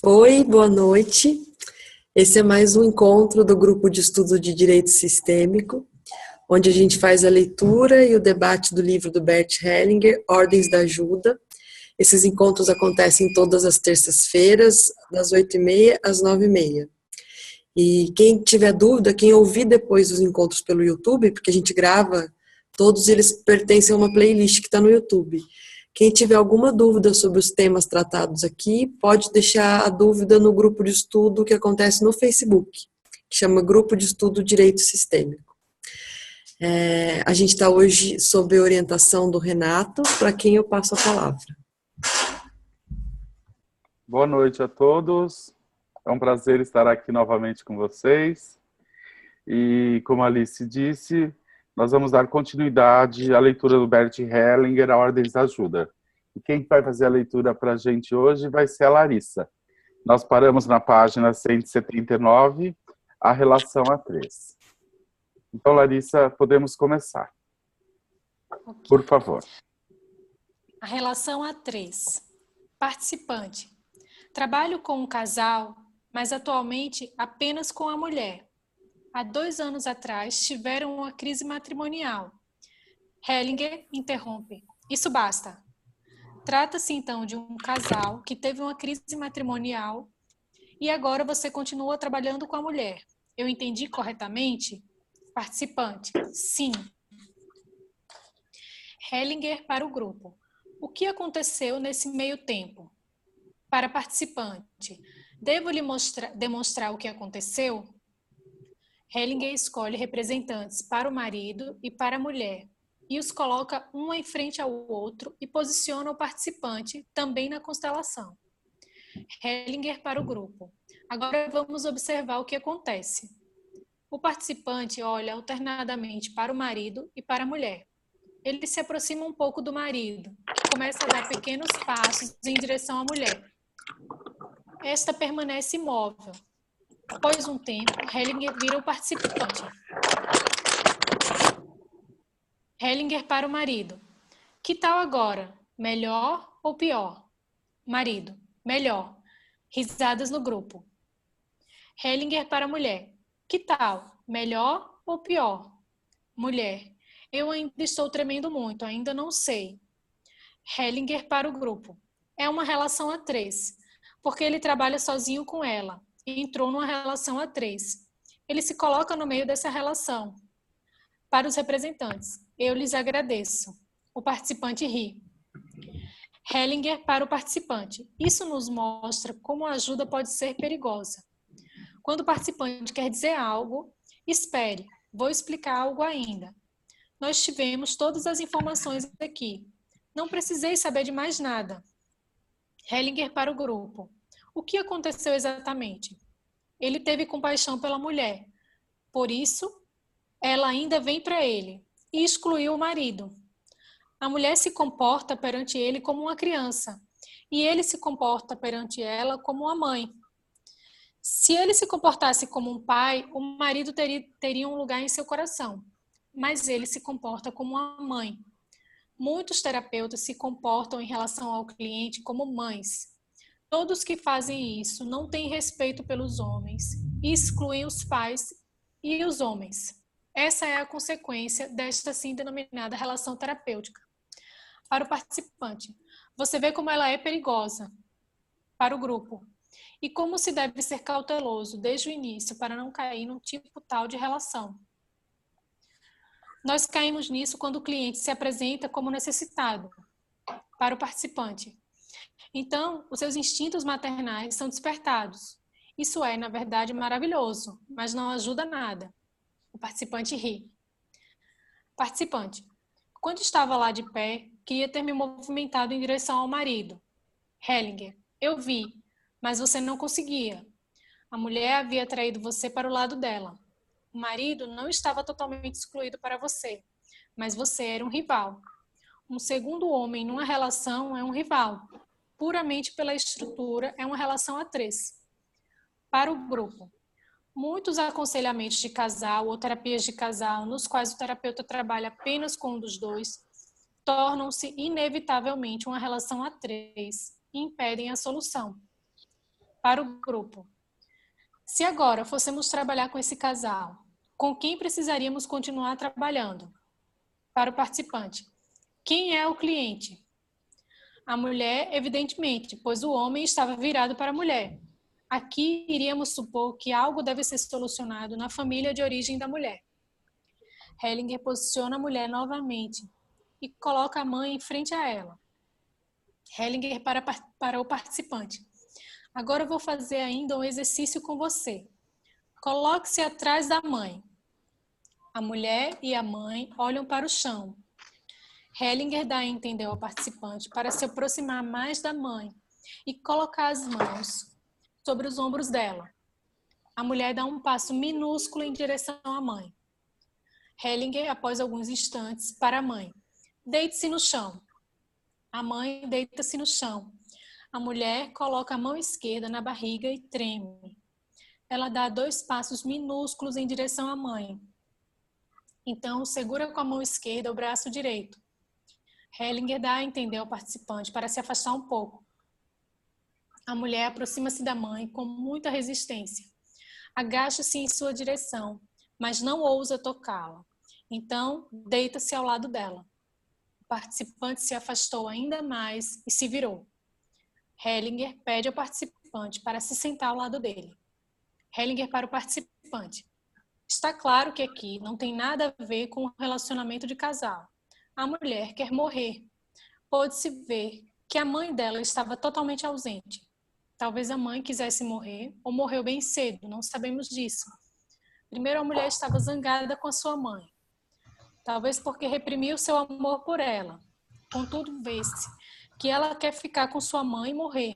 Oi, boa noite. Esse é mais um encontro do Grupo de Estudo de Direito Sistêmico, onde a gente faz a leitura e o debate do livro do Bert Hellinger, Ordens da Ajuda. Esses encontros acontecem todas as terças-feiras, das 8h30 às 9h30. E quem tiver dúvida, quem ouvir depois os encontros pelo YouTube, porque a gente grava, todos eles pertencem a uma playlist que está no YouTube. Quem tiver alguma dúvida sobre os temas tratados aqui, pode deixar a dúvida no grupo de estudo que acontece no Facebook, que chama Grupo de Estudo Direito Sistêmico. A gente está hoje sob a orientação do Renato, para quem eu passo a palavra. Boa noite a todos. É um prazer estar aqui novamente com vocês. E, como a Alice disse, nós vamos dar continuidade à leitura do Bert Hellinger, A Ordens da Ajuda. E quem vai fazer a leitura para a gente hoje vai ser a Larissa. Nós paramos na página 179, a relação A3. Então, Larissa, podemos começar. Okay. Por favor. A relação A3. Participante. Trabalho com um casal, mas atualmente apenas com a mulher. Há 2 anos atrás tiveram uma crise matrimonial. Hellinger interrompe. Isso basta. Trata-se então de um casal que teve uma crise matrimonial e agora você continua trabalhando com a mulher. Eu entendi corretamente? Participante. Sim. Hellinger para o grupo. O que aconteceu nesse meio tempo? Para participante. Devo lhe demonstrar o que aconteceu? Hellinger escolhe representantes para o marido e para a mulher e os coloca um em frente ao outro e posiciona o participante também na constelação. Hellinger para o grupo. Agora vamos observar o que acontece. O participante olha alternadamente para o marido e para a mulher. Ele se aproxima um pouco do marido, que começa a dar pequenos passos em direção à mulher. Esta permanece imóvel. Após um tempo, Hellinger vira o participante. Hellinger para o marido. Que tal agora? Melhor ou pior? Marido. Melhor. Risadas no grupo. Hellinger para a mulher. Que tal? Melhor ou pior? Mulher. Eu ainda estou tremendo muito, ainda não sei. Hellinger para o grupo. É uma relação A3, porque ele trabalha sozinho com ela. Entrou numa relação A3. Ele se coloca no meio dessa relação. Para os representantes, eu lhes agradeço. O participante ri. Hellinger para o participante. Isso nos mostra como a ajuda pode ser perigosa. Quando o participante quer dizer algo, espere, vou explicar algo ainda. Nós tivemos todas as informações aqui. Não precisei saber de mais nada. Hellinger para o grupo. O que aconteceu exatamente? Ele teve compaixão pela mulher. Por isso, ela ainda vem para ele e excluiu o marido. A mulher se comporta perante ele como uma criança e ele se comporta perante ela como uma mãe. Se ele se comportasse como um pai, o marido teria um lugar em seu coração, mas ele se comporta como uma mãe. Muitos terapeutas se comportam em relação ao cliente como mães. Todos que fazem isso não têm respeito pelos homens e excluem os pais e os homens. Essa é a consequência desta assim denominada relação terapêutica. Para o participante, você vê como ela é perigosa. Para o grupo, e como se deve ser cauteloso desde o início para não cair num tipo tal de relação. Nós caímos nisso quando o cliente se apresenta como necessitado. Para o participante, então, os seus instintos maternais são despertados. Isso é, na verdade, maravilhoso, mas não ajuda nada. O participante ri. Participante. Quando estava lá de pé, queria ter me movimentado em direção ao marido. Hellinger. Eu vi, mas você não conseguia. A mulher havia traído você para o lado dela. O marido não estava totalmente excluído para você, mas você era um rival. Um segundo homem numa relação é um rival. Puramente pela estrutura, é uma relação A3. Para o grupo, muitos aconselhamentos de casal ou terapias de casal, nos quais o terapeuta trabalha apenas com um dos dois, tornam-se inevitavelmente uma relação A3 e impedem a solução. para o grupo. Se agora fôssemos trabalhar com esse casal, com quem precisaríamos continuar trabalhando? Para o participante. Quem é o cliente? A mulher, evidentemente, pois o homem estava virado para a mulher. Aqui iríamos supor que algo deve ser solucionado na família de origem da mulher. Hellinger posiciona a mulher novamente e coloca a mãe em frente a ela. Hellinger para o participante. Agora eu vou fazer ainda um exercício com você. Coloque-se atrás da mãe. A mulher e a mãe olham para o chão. Hellinger dá a entender ao participante para se aproximar mais da mãe e colocar as mãos sobre os ombros dela. A mulher dá um passo minúsculo em direção à mãe. Hellinger, após alguns instantes, para a mãe. Deite-se no chão. A mãe deita-se no chão. A mulher coloca a mão esquerda na barriga e treme. Ela dá 2 passos minúsculos em direção à mãe. Então, segura com a mão esquerda o braço direito. Hellinger dá a entender ao participante para se afastar um pouco. A mulher aproxima-se da mãe com muita resistência. Agacha-se em sua direção, mas não ousa tocá-la. Então, deita-se ao lado dela. O participante se afastou ainda mais e se virou. Hellinger pede ao participante para se sentar ao lado dele. Hellinger para o participante. Está claro que aqui não tem nada a ver com o relacionamento de casal. A mulher quer morrer. Pôde-se ver que a mãe dela estava totalmente ausente. Talvez a mãe quisesse morrer ou morreu bem cedo, não sabemos disso. Primeiro a mulher estava zangada com a sua mãe. Talvez porque reprimiu seu amor por ela. Contudo, vê-se que ela quer ficar com sua mãe e morrer.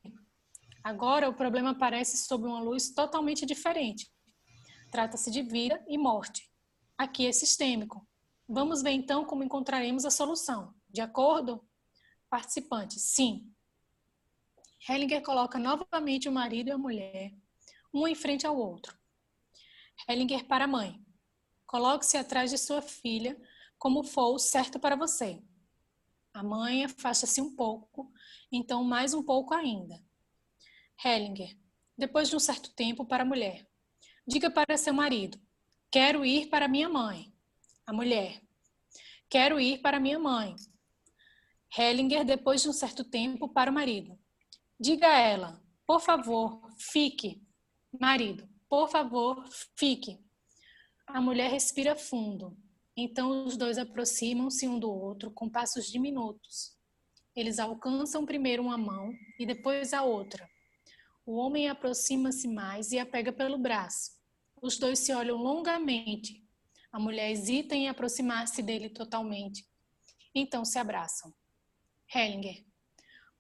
Agora o problema aparece sob uma luz totalmente diferente. Trata-se de vida e morte. Aqui é sistêmico. Vamos ver então como encontraremos a solução. De acordo? Participante, sim. Hellinger coloca novamente o marido e a mulher, um em frente ao outro. Hellinger para a mãe. Coloque-se atrás de sua filha, como for o certo para você. A mãe afasta-se um pouco, então mais um pouco ainda. Hellinger, depois de um certo tempo, para a mulher. Diga para seu marido, quero ir para minha mãe. A mulher, quero ir para minha mãe. Hellinger, depois de um certo tempo, para o marido. Diga a ela, por favor, fique. Marido, por favor, fique. A mulher respira fundo. Então os dois aproximam-se um do outro com passos diminutos. Eles alcançam primeiro uma mão e depois a outra. O homem aproxima-se mais e a pega pelo braço. Os dois se olham longamente. A mulher hesita em aproximar-se dele totalmente. Então se abraçam. Hellinger.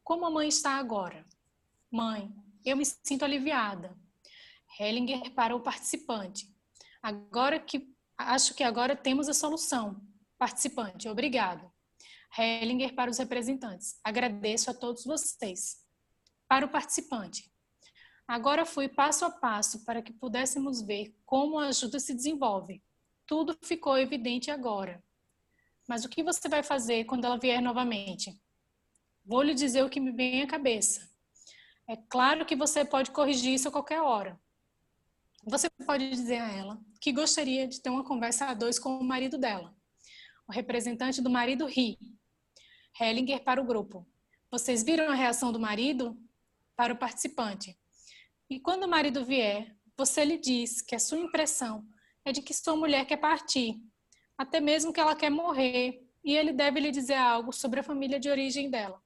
Como a mãe está agora? Mãe, eu me sinto aliviada. Hellinger para o participante. Acho que agora temos a solução. Participante, obrigado. Hellinger para os representantes. Agradeço a todos vocês. Para o participante. Agora fui passo a passo para que pudéssemos ver como a ajuda se desenvolve. Tudo ficou evidente agora. Mas o que você vai fazer quando ela vier novamente? Vou lhe dizer o que me vem à cabeça. É claro que você pode corrigir isso a qualquer hora. Você pode dizer a ela que gostaria de ter uma conversa a 2 com o marido dela. O representante do marido ri. Hellinger para o grupo. Vocês viram a reação do marido? Para o participante. E quando o marido vier, você lhe diz que a sua impressão é de que sua mulher quer partir, até mesmo que ela quer morrer, e ele deve lhe dizer algo sobre a família de origem dela.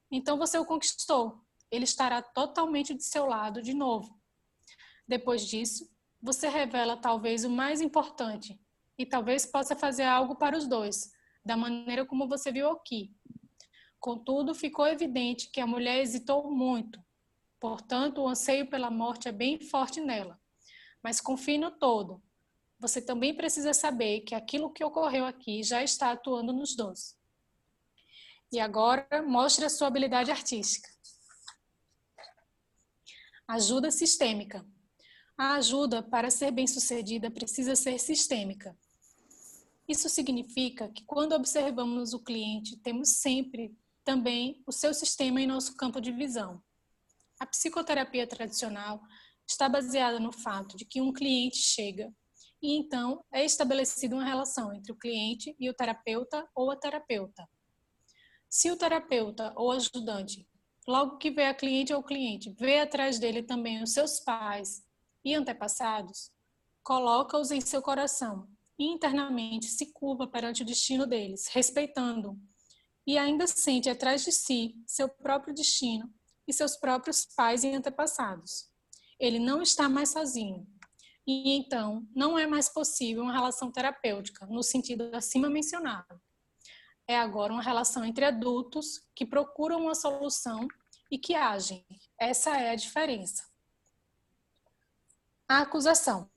Então você o conquistou. Ele estará totalmente de seu lado de novo. Depois disso, você revela talvez o mais importante e talvez possa fazer algo para os dois, da maneira como você viu aqui. Contudo, ficou evidente que a mulher hesitou muito. Portanto, o anseio pela morte é bem forte nela. Mas confie no todo. Você também precisa saber que aquilo que ocorreu aqui já está atuando nos dois. E agora, mostre a sua habilidade artística. Ajuda sistêmica. A ajuda, para ser bem-sucedida, precisa ser sistêmica. Isso significa que quando observamos o cliente, temos sempre também o seu sistema em nosso campo de visão. A psicoterapia tradicional está baseada no fato de que um cliente chega e então é estabelecida uma relação entre o cliente e o terapeuta ou a terapeuta. Se o terapeuta ou ajudante, logo que vê a cliente ou cliente, vê atrás dele também os seus pais e antepassados, coloca-os em seu coração e internamente se curva perante o destino deles, respeitando, e ainda sente atrás de si seu próprio destino e seus próprios pais e antepassados. Ele não está mais sozinho. E então, não é mais possível uma relação terapêutica, no sentido acima mencionado. É agora uma relação entre adultos que procuram uma solução e que agem. Essa é a diferença. A acusação.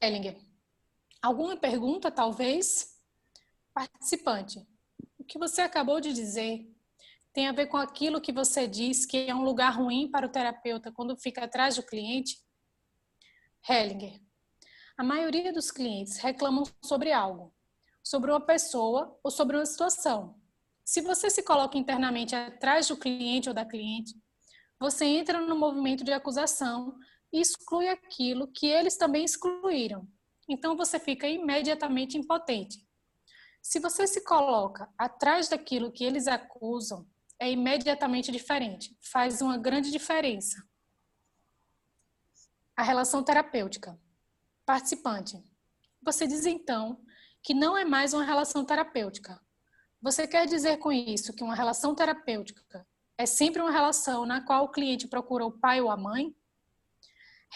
Hellinger. Alguma pergunta, talvez? Participante. O que você acabou de dizer tem a ver com aquilo que você diz que é um lugar ruim para o terapeuta quando fica atrás do cliente? Hellinger. A maioria dos clientes reclamam sobre algo, sobre uma pessoa ou sobre uma situação. Se você se coloca internamente atrás do cliente ou da cliente, você entra no movimento de acusação e exclui aquilo que eles também excluíram. Então você fica imediatamente impotente. Se você se coloca atrás daquilo que eles acusam, é imediatamente diferente. Faz uma grande diferença. A relação terapêutica. Participante. Você diz então que não é mais uma relação terapêutica. Você quer dizer com isso que uma relação terapêutica é sempre uma relação na qual o cliente procura o pai ou a mãe?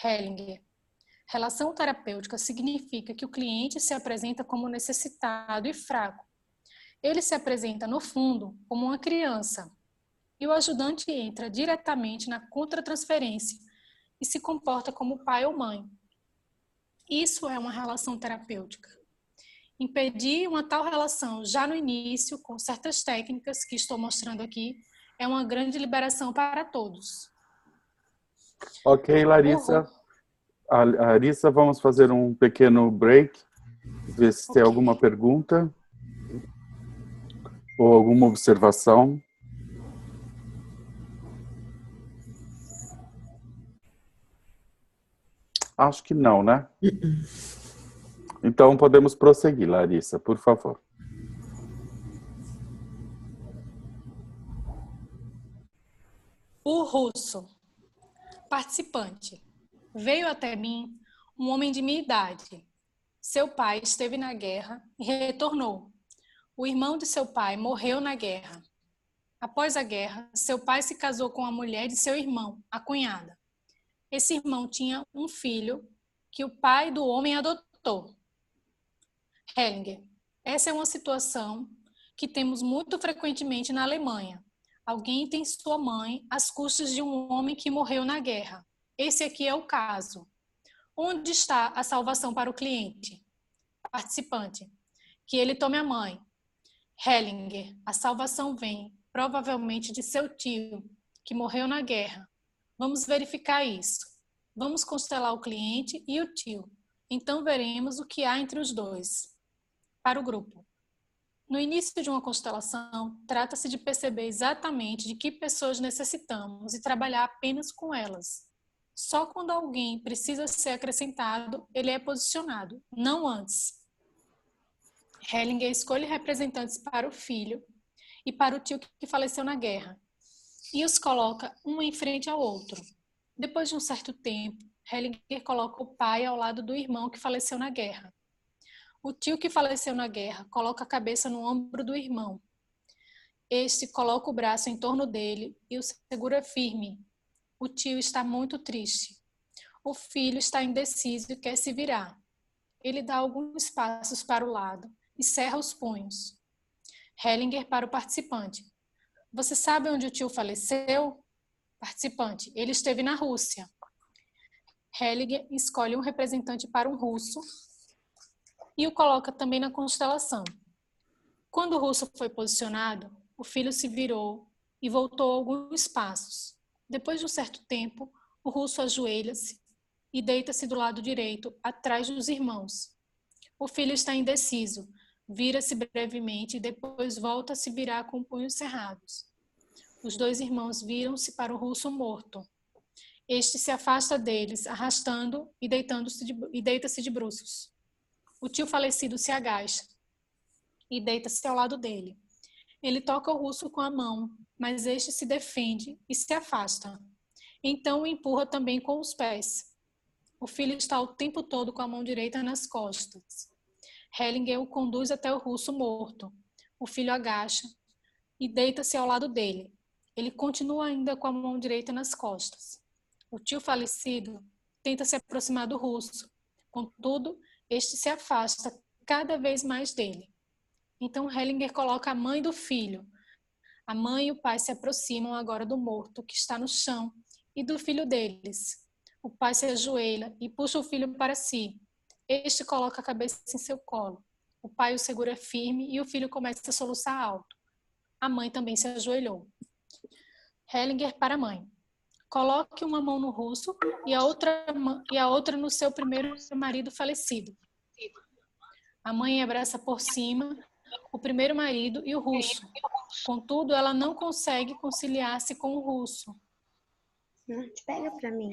Hellinger. Relação terapêutica significa que o cliente se apresenta como necessitado e fraco. Ele se apresenta, no fundo, como uma criança. E o ajudante entra diretamente na contratransferência e se comporta como pai ou mãe. Isso é uma relação terapêutica. Impedir uma tal relação já no início, com certas técnicas que estou mostrando aqui, é uma grande liberação para todos. Ok, Larissa. Larissa, vamos fazer um pequeno break, ver se tem alguma pergunta ou alguma observação. Acho que não, né? Então podemos prosseguir, Larissa, por favor. O russo. Participante. Veio até mim um homem de minha idade. Seu pai esteve na guerra e retornou. O irmão de seu pai morreu na guerra. Após a guerra, seu pai se casou com a mulher de seu irmão, a cunhada. Esse irmão tinha um filho que o pai do homem adotou. Hellinger. Essa é uma situação que temos muito frequentemente na Alemanha. Alguém tem sua mãe às custas de um homem que morreu na guerra. Esse aqui é o caso. Onde está a salvação para o cliente? Participante. Que ele tome a mãe. Hellinger. A salvação vem, provavelmente, de seu tio, que morreu na guerra. Vamos verificar isso. Vamos constelar o cliente e o tio. Então veremos o que há entre os dois. Para o grupo. No início de uma constelação, trata-se de perceber exatamente de que pessoas necessitamos e trabalhar apenas com elas. Só quando alguém precisa ser acrescentado, ele é posicionado, não antes. Hellinger escolhe representantes para o filho e para o tio que faleceu na guerra, e os coloca um em frente ao outro. Depois de um certo tempo, Hellinger coloca o pai ao lado do irmão que faleceu na guerra. O tio que faleceu na guerra coloca a cabeça no ombro do irmão. Este coloca o braço em torno dele e o segura firme. O tio está muito triste. O filho está indeciso e quer se virar. Ele dá alguns passos para o lado e cerra os punhos. Hellinger para o participante. Você sabe onde o tio faleceu? Participante. Ele esteve na Rússia. Hellinger escolhe um representante para um russo e o coloca também na constelação. Quando o russo foi posicionado, o filho se virou e voltou alguns passos. Depois de um certo tempo, o russo ajoelha-se e deita-se do lado direito, atrás dos irmãos. O filho está indeciso, vira-se brevemente e depois volta a se virar com punhos cerrados. Os dois irmãos viram-se para o russo morto. Este se afasta deles, arrastando e deita-se de bruços. O tio falecido se agacha e deita-se ao lado dele. Ele toca o russo com a mão, mas este se defende e se afasta. Então o empurra também com os pés. O filho está o tempo todo com a mão direita nas costas. Hellinger o conduz até o russo morto. O filho agacha e deita-se ao lado dele. Ele continua ainda com a mão direita nas costas. O tio falecido tenta se aproximar do russo. Contudo, este se afasta cada vez mais dele. Então Hellinger coloca a mãe do filho. A mãe e o pai se aproximam agora do morto, que está no chão, e do filho deles. O pai se ajoelha e puxa o filho para si. Este coloca a cabeça em seu colo. O pai o segura firme e o filho começa a soluçar alto. A mãe também se ajoelhou. Hellinger para a mãe. Coloque uma mão no russo e a outra no seu primeiro marido falecido. A mãe abraça por cima o primeiro marido e o russo. Contudo, ela não consegue conciliar-se com o russo. Pega pra mim.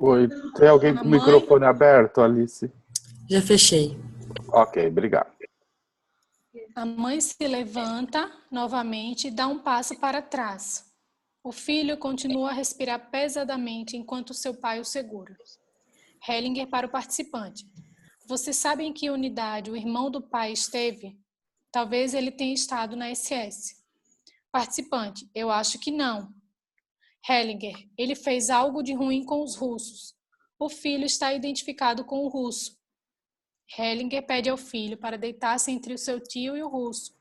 Oi, tem alguém com o microfone aberto, Alice? Já fechei. Ok, obrigado. A mãe se levanta novamente e dá um passo para trás. O filho continua a respirar pesadamente enquanto seu pai o segura. Hellinger para o participante. Você sabe em que unidade o irmão do pai esteve? Talvez ele tenha estado na SS. Participante. Eu acho que não. Hellinger. Ele fez algo de ruim com os russos. O filho está identificado com o russo. Hellinger pede ao filho para deitar-se entre o seu tio e o russo.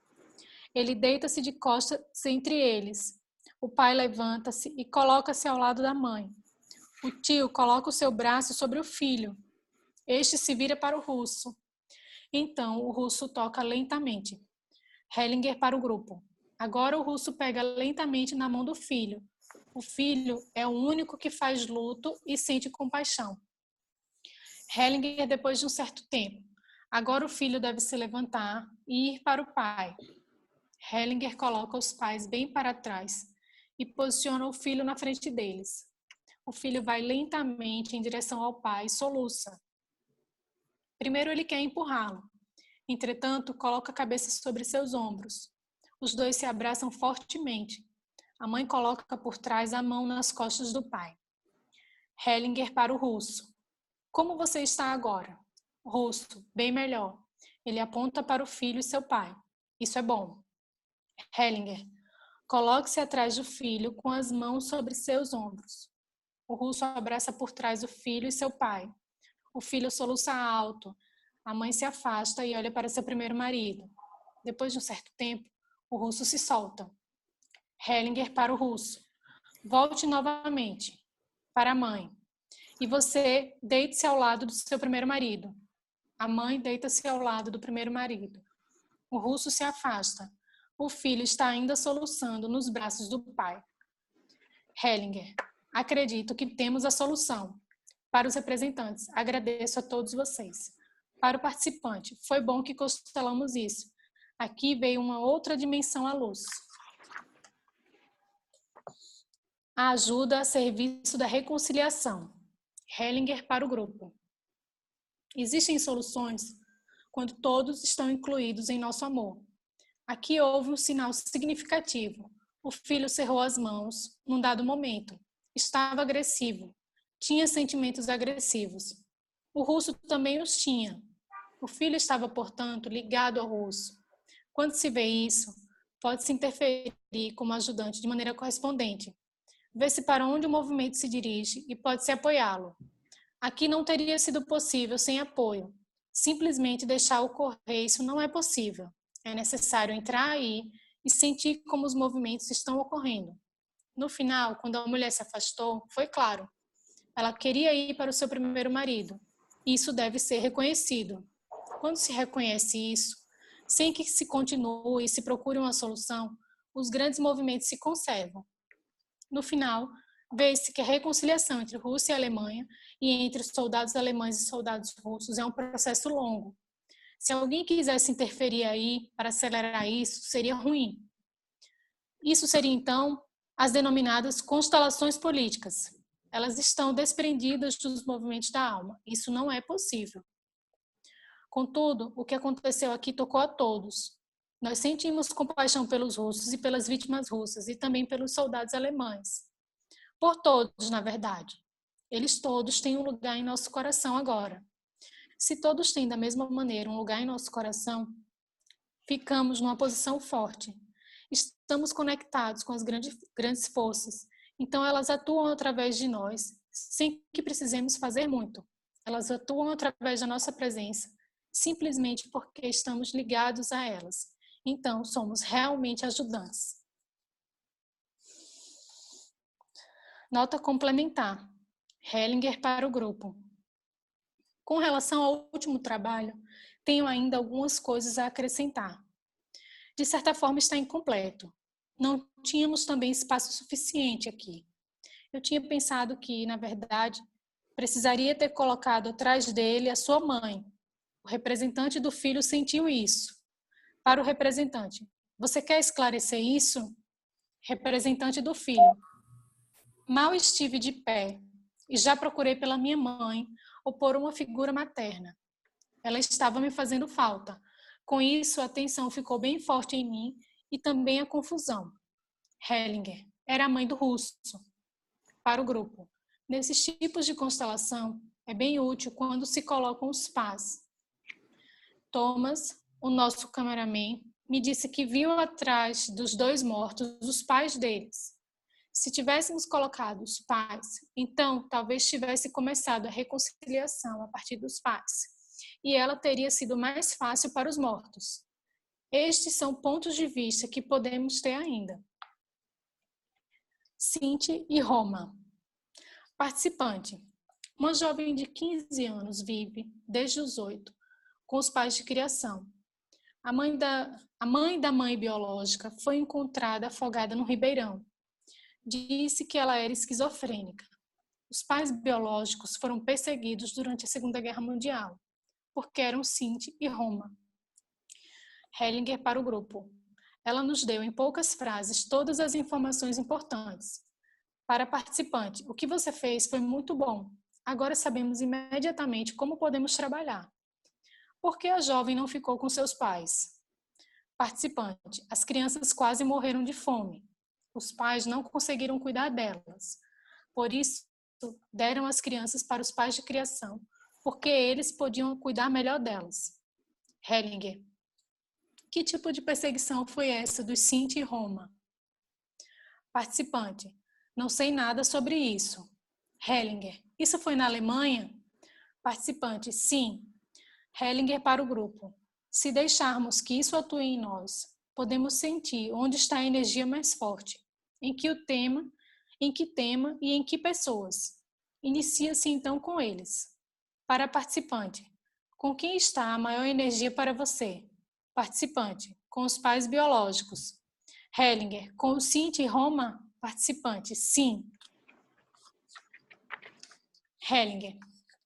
Ele deita-se de costas entre eles. O pai levanta-se e coloca-se ao lado da mãe. O tio coloca o seu braço sobre o filho. Este se vira para o russo. Então, o russo toca lentamente. Hellinger para o grupo. Agora o russo pega lentamente na mão do filho. O filho é o único que faz luto e sente compaixão. Hellinger depois de um certo tempo. Agora o filho deve se levantar e ir para o pai. Hellinger coloca os pais bem para trás e posiciona o filho na frente deles. O filho vai lentamente em direção ao pai e soluça. Primeiro ele quer empurrá-lo. Entretanto, coloca a cabeça sobre seus ombros. Os dois se abraçam fortemente. A mãe coloca por trás a mão nas costas do pai. Hellinger para o russo. Como você está agora? Russo, bem melhor. Ele aponta para o filho e seu pai. Isso é bom. Hellinger. Coloque-se atrás do filho com as mãos sobre seus ombros. O russo abraça por trás o filho e seu pai. O filho soluça alto. A mãe se afasta e olha para seu primeiro marido. Depois de um certo tempo, o russo se solta. Hellinger para o russo. Volte novamente. Para a mãe. E você deite-se ao lado do seu primeiro marido. A mãe deita-se ao lado do primeiro marido. O russo se afasta. O filho está ainda soluçando nos braços do pai. Hellinger. Acredito que temos a solução. Para os representantes, agradeço a todos vocês. Para o participante, foi bom que constelamos isso. Aqui veio uma outra dimensão à luz. A ajuda a serviço da reconciliação. Hellinger para o grupo. Existem soluções quando todos estão incluídos em nosso amor. Aqui houve um sinal significativo. O filho cerrou as mãos num dado momento. Estava agressivo. Tinha sentimentos agressivos. O russo também os tinha. O filho estava, portanto, ligado ao russo. Quando se vê isso, pode-se interferir como ajudante de maneira correspondente. Vê-se para onde o movimento se dirige e pode-se apoiá-lo. Aqui não teria sido possível sem apoio. Simplesmente deixar ocorrer isso não é possível. É necessário entrar aí e sentir como os movimentos estão ocorrendo. No final, quando a mulher se afastou, foi claro. Ela queria ir para o seu primeiro marido. Isso deve ser reconhecido. Quando se reconhece isso, sem que se continue e se procure uma solução, os grandes movimentos se conservam. No final, vê-se que a reconciliação entre Rússia e Alemanha e entre os soldados alemães e soldados russos é um processo longo. Se alguém quisesse interferir aí para acelerar isso, seria ruim. Isso seria, então, as denominadas constelações políticas. Elas estão desprendidas dos movimentos da alma. Isso não é possível. Contudo, o que aconteceu aqui tocou a todos. Nós sentimos compaixão pelos russos e pelas vítimas russas, e também pelos soldados alemães. Por todos, na verdade. Eles todos têm um lugar em nosso coração agora. Se todos têm da mesma maneira um lugar em nosso coração, ficamos numa posição forte. Estamos conectados com as grandes forças. Então, elas atuam através de nós, sem que precisemos fazer muito. Elas atuam através da nossa presença, simplesmente porque estamos ligados a elas. Então, somos realmente ajudantes. Nota complementar. Hellinger para o grupo. Com relação ao último trabalho, tenho ainda algumas coisas a acrescentar. De certa forma, está incompleto. Não tínhamos também espaço suficiente aqui. Eu tinha pensado que, na verdade, precisaria ter colocado atrás dele a sua mãe. O representante do filho sentiu isso. Para o representante, você quer esclarecer isso? Representante do filho. Mal estive de pé e já procurei pela minha mãe ou por uma figura materna. Ela estava me fazendo falta. Com isso, a tensão ficou bem forte em mim e também a confusão. Hellinger era a mãe do russo. Para o grupo, nesses tipos de constelação, é bem útil quando se colocam os pais. Thomas, o nosso cameraman, me disse que viu atrás dos dois mortos os pais deles. Se tivéssemos colocado os pais, então talvez tivesse começado a reconciliação a partir dos pais, e ela teria sido mais fácil para os mortos. Estes são pontos de vista que podemos ter ainda. Cinti e Roma. Participante. Uma jovem de 15 anos vive, desde os 8, com os pais de criação. A mãe da mãe biológica foi encontrada afogada no Ribeirão. Disse que ela era esquizofrênica. Os pais biológicos foram perseguidos durante a Segunda Guerra Mundial, porque eram Cinti e Roma. Hellinger para o grupo. Ela nos deu em poucas frases todas as informações importantes. Para a participante, o que você fez foi muito bom. Agora sabemos imediatamente como podemos trabalhar. Por que a jovem não ficou com seus pais? Participante, as crianças quase morreram de fome. Os pais não conseguiram cuidar delas. Por isso, deram as crianças para os pais de criação, porque eles podiam cuidar melhor delas. Hellinger. Que tipo de perseguição foi essa dos Cinti e Roma? Participante. Não sei nada sobre isso. Hellinger. Isso foi na Alemanha? Participante. Sim. Hellinger para o grupo. Se deixarmos que isso atue em nós, podemos sentir onde está a energia mais forte, em que tema e em que pessoas. Inicia-se então com eles. Para a participante. Com quem está a maior energia para você? Participante. Com os pais biológicos. Hellinger. Com o Cinti e Roma? Participante. Sim. Hellinger.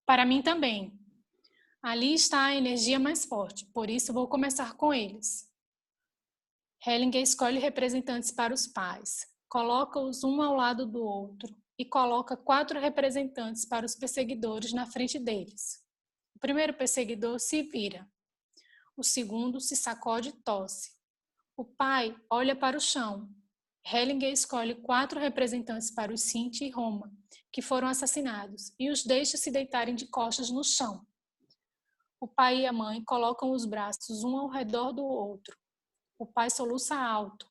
Para mim também. Ali está a energia mais forte, por isso vou começar com eles. Hellinger escolhe representantes para os pais, coloca-os um ao lado do outro e coloca 4 representantes para os perseguidores na frente deles. O primeiro perseguidor se vira. O segundo se sacode e tosse. O pai olha para o chão. Hellinger escolhe 4 representantes para os Cinti e Roma, que foram assassinados, e os deixa se deitarem de costas no chão. O pai e a mãe colocam os braços um ao redor do outro. O pai soluça alto.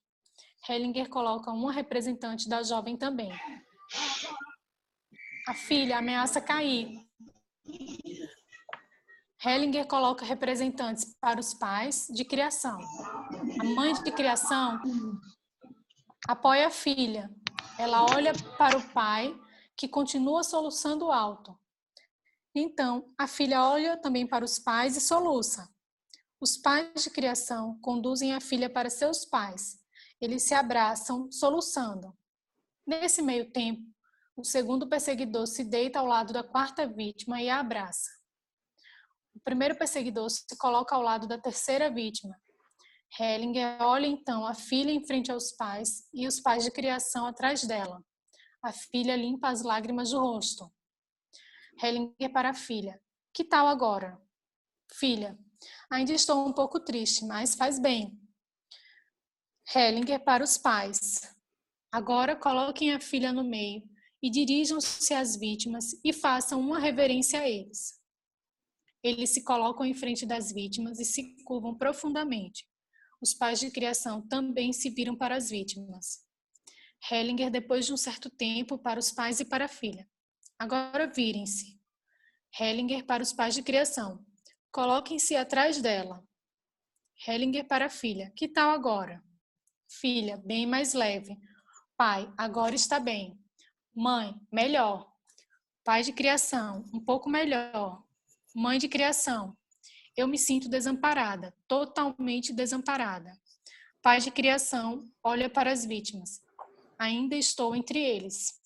Hellinger coloca uma representante da jovem também. A filha ameaça cair. Hellinger coloca representantes para os pais de criação. A mãe de criação apoia a filha. Ela olha para o pai, que continua soluçando alto. Então, a filha olha também para os pais e soluça. Os pais de criação conduzem a filha para seus pais. Eles se abraçam, soluçando. Nesse meio tempo, o segundo perseguidor se deita ao lado da 4ª vítima e a abraça. O primeiro perseguidor se coloca ao lado da 3ª vítima. Hellinger olha então a filha em frente aos pais e os pais de criação atrás dela. A filha limpa as lágrimas do rosto. Hellinger para a filha. Que tal agora? Filha. Ainda estou um pouco triste, mas faz bem. Hellinger para os pais. Agora coloquem a filha no meio e dirijam-se às vítimas e façam uma reverência a eles. Eles se colocam em frente das vítimas e se curvam profundamente. Os pais de criação também se viram para as vítimas. Hellinger, depois de um certo tempo, para os pais e para a filha. Agora virem-se. Hellinger para os pais de criação. Coloquem-se atrás dela. Hellinger para a filha. Que tal agora? Filha, bem mais leve. Pai, agora está bem. Mãe, melhor. Pai de criação, um pouco melhor. Mãe de criação, eu me sinto desamparada, totalmente desamparada. Pai de criação, olha para as vítimas. Ainda estou entre eles.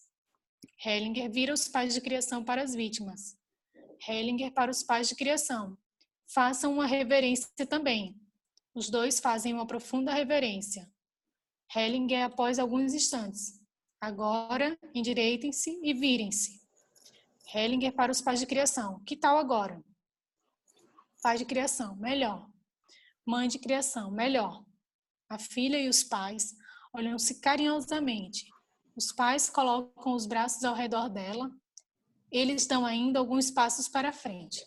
Hellinger vira os pais de criação para as vítimas. Hellinger para os pais de criação. Façam uma reverência também. Os dois fazem uma profunda reverência. Hellinger após alguns instantes. Agora, endireitem-se e virem-se. Hellinger para os pais de criação. Que tal agora? Pai de criação, melhor. Mãe de criação, melhor. A filha e os pais olham-se carinhosamente. Os pais colocam os braços ao redor dela. Eles dão ainda alguns passos para frente.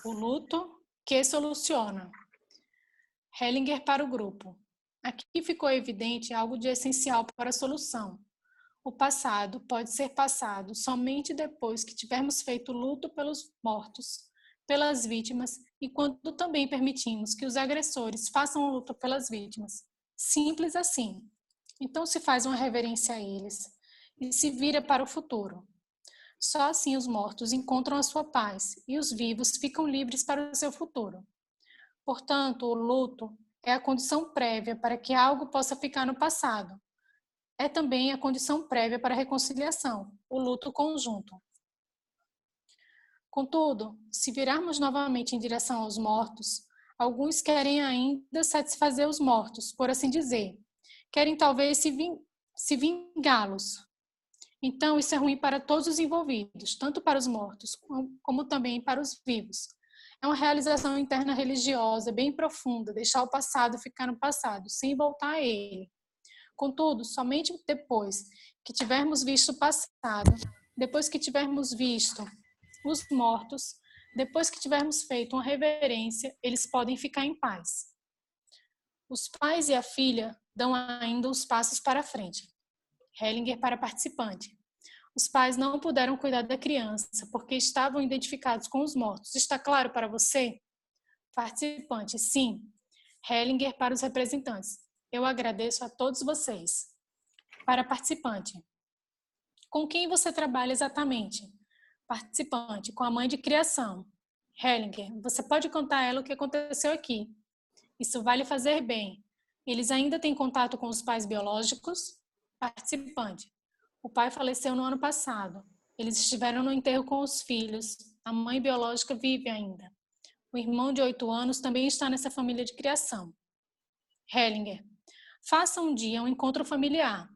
O luto que soluciona. Hellinger para o grupo. Aqui ficou evidente algo de essencial para a solução. O passado pode ser passado somente depois que tivermos feito luto pelos mortos, pelas vítimas e quando também permitimos que os agressores façam luto pelas vítimas. Simples assim. Então se faz uma reverência a eles e se vira para o futuro. Só assim os mortos encontram a sua paz e os vivos ficam livres para o seu futuro. Portanto, o luto é a condição prévia para que algo possa ficar no passado. É também a condição prévia para a reconciliação, o luto conjunto. Contudo, se virarmos novamente em direção aos mortos, alguns querem ainda satisfazer os mortos, por assim dizer. Querem talvez se vingá-los. Então, isso é ruim para todos os envolvidos, tanto para os mortos como também para os vivos. É uma realização interna religiosa bem profunda, deixar o passado ficar no passado, sem voltar a ele. Contudo, somente depois que tivermos visto o passado, depois que tivermos visto os mortos, depois que tivermos feito uma reverência, eles podem ficar em paz. Os pais e a filha dão ainda os passos para frente. Hellinger para participante. Os pais não puderam cuidar da criança porque estavam identificados com os mortos. Está claro para você? Participante, sim. Hellinger para os representantes. Eu agradeço a todos vocês. Para participante. Com quem você trabalha exatamente? Participante, com a mãe de criação. Hellinger, você pode contar a ela o que aconteceu aqui. Isso vai lhe fazer bem. Eles ainda têm contato com os pais biológicos? Participante. O pai faleceu no ano passado. Eles estiveram no enterro com os filhos. A mãe biológica vive ainda. O irmão de 8 anos também está nessa família de criação. Hellinger. Faça um dia um encontro familiar.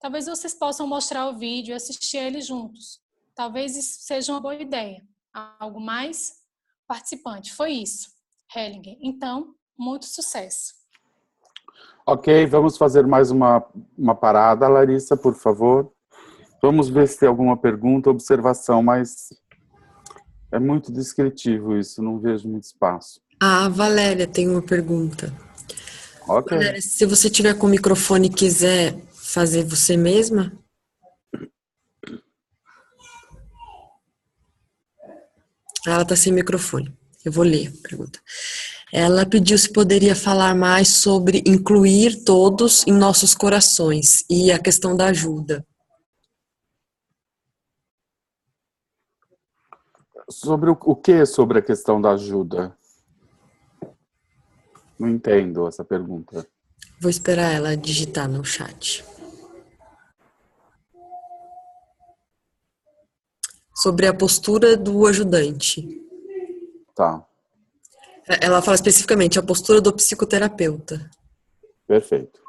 Talvez vocês possam mostrar o vídeo e assistir a ele juntos. Talvez isso seja uma boa ideia. Algo mais? Participante, foi isso. Hellinger, então, muito sucesso. Ok, vamos fazer mais uma parada, Larissa, por favor. Vamos ver se tem alguma pergunta, observação, mas é muito descritivo isso, não vejo muito espaço. A Valéria tem uma pergunta. Ok. Valéria, se você tiver com o microfone e quiser fazer você mesma. Ela está sem microfone. Eu vou ler a pergunta. Ela pediu se poderia falar mais sobre incluir todos em nossos corações e a questão da ajuda. Sobre o que sobre a questão da ajuda? Não entendo essa pergunta. Vou esperar ela digitar no chat. Sobre a postura do ajudante. Tá. Ela fala especificamente a postura do psicoterapeuta. Perfeito.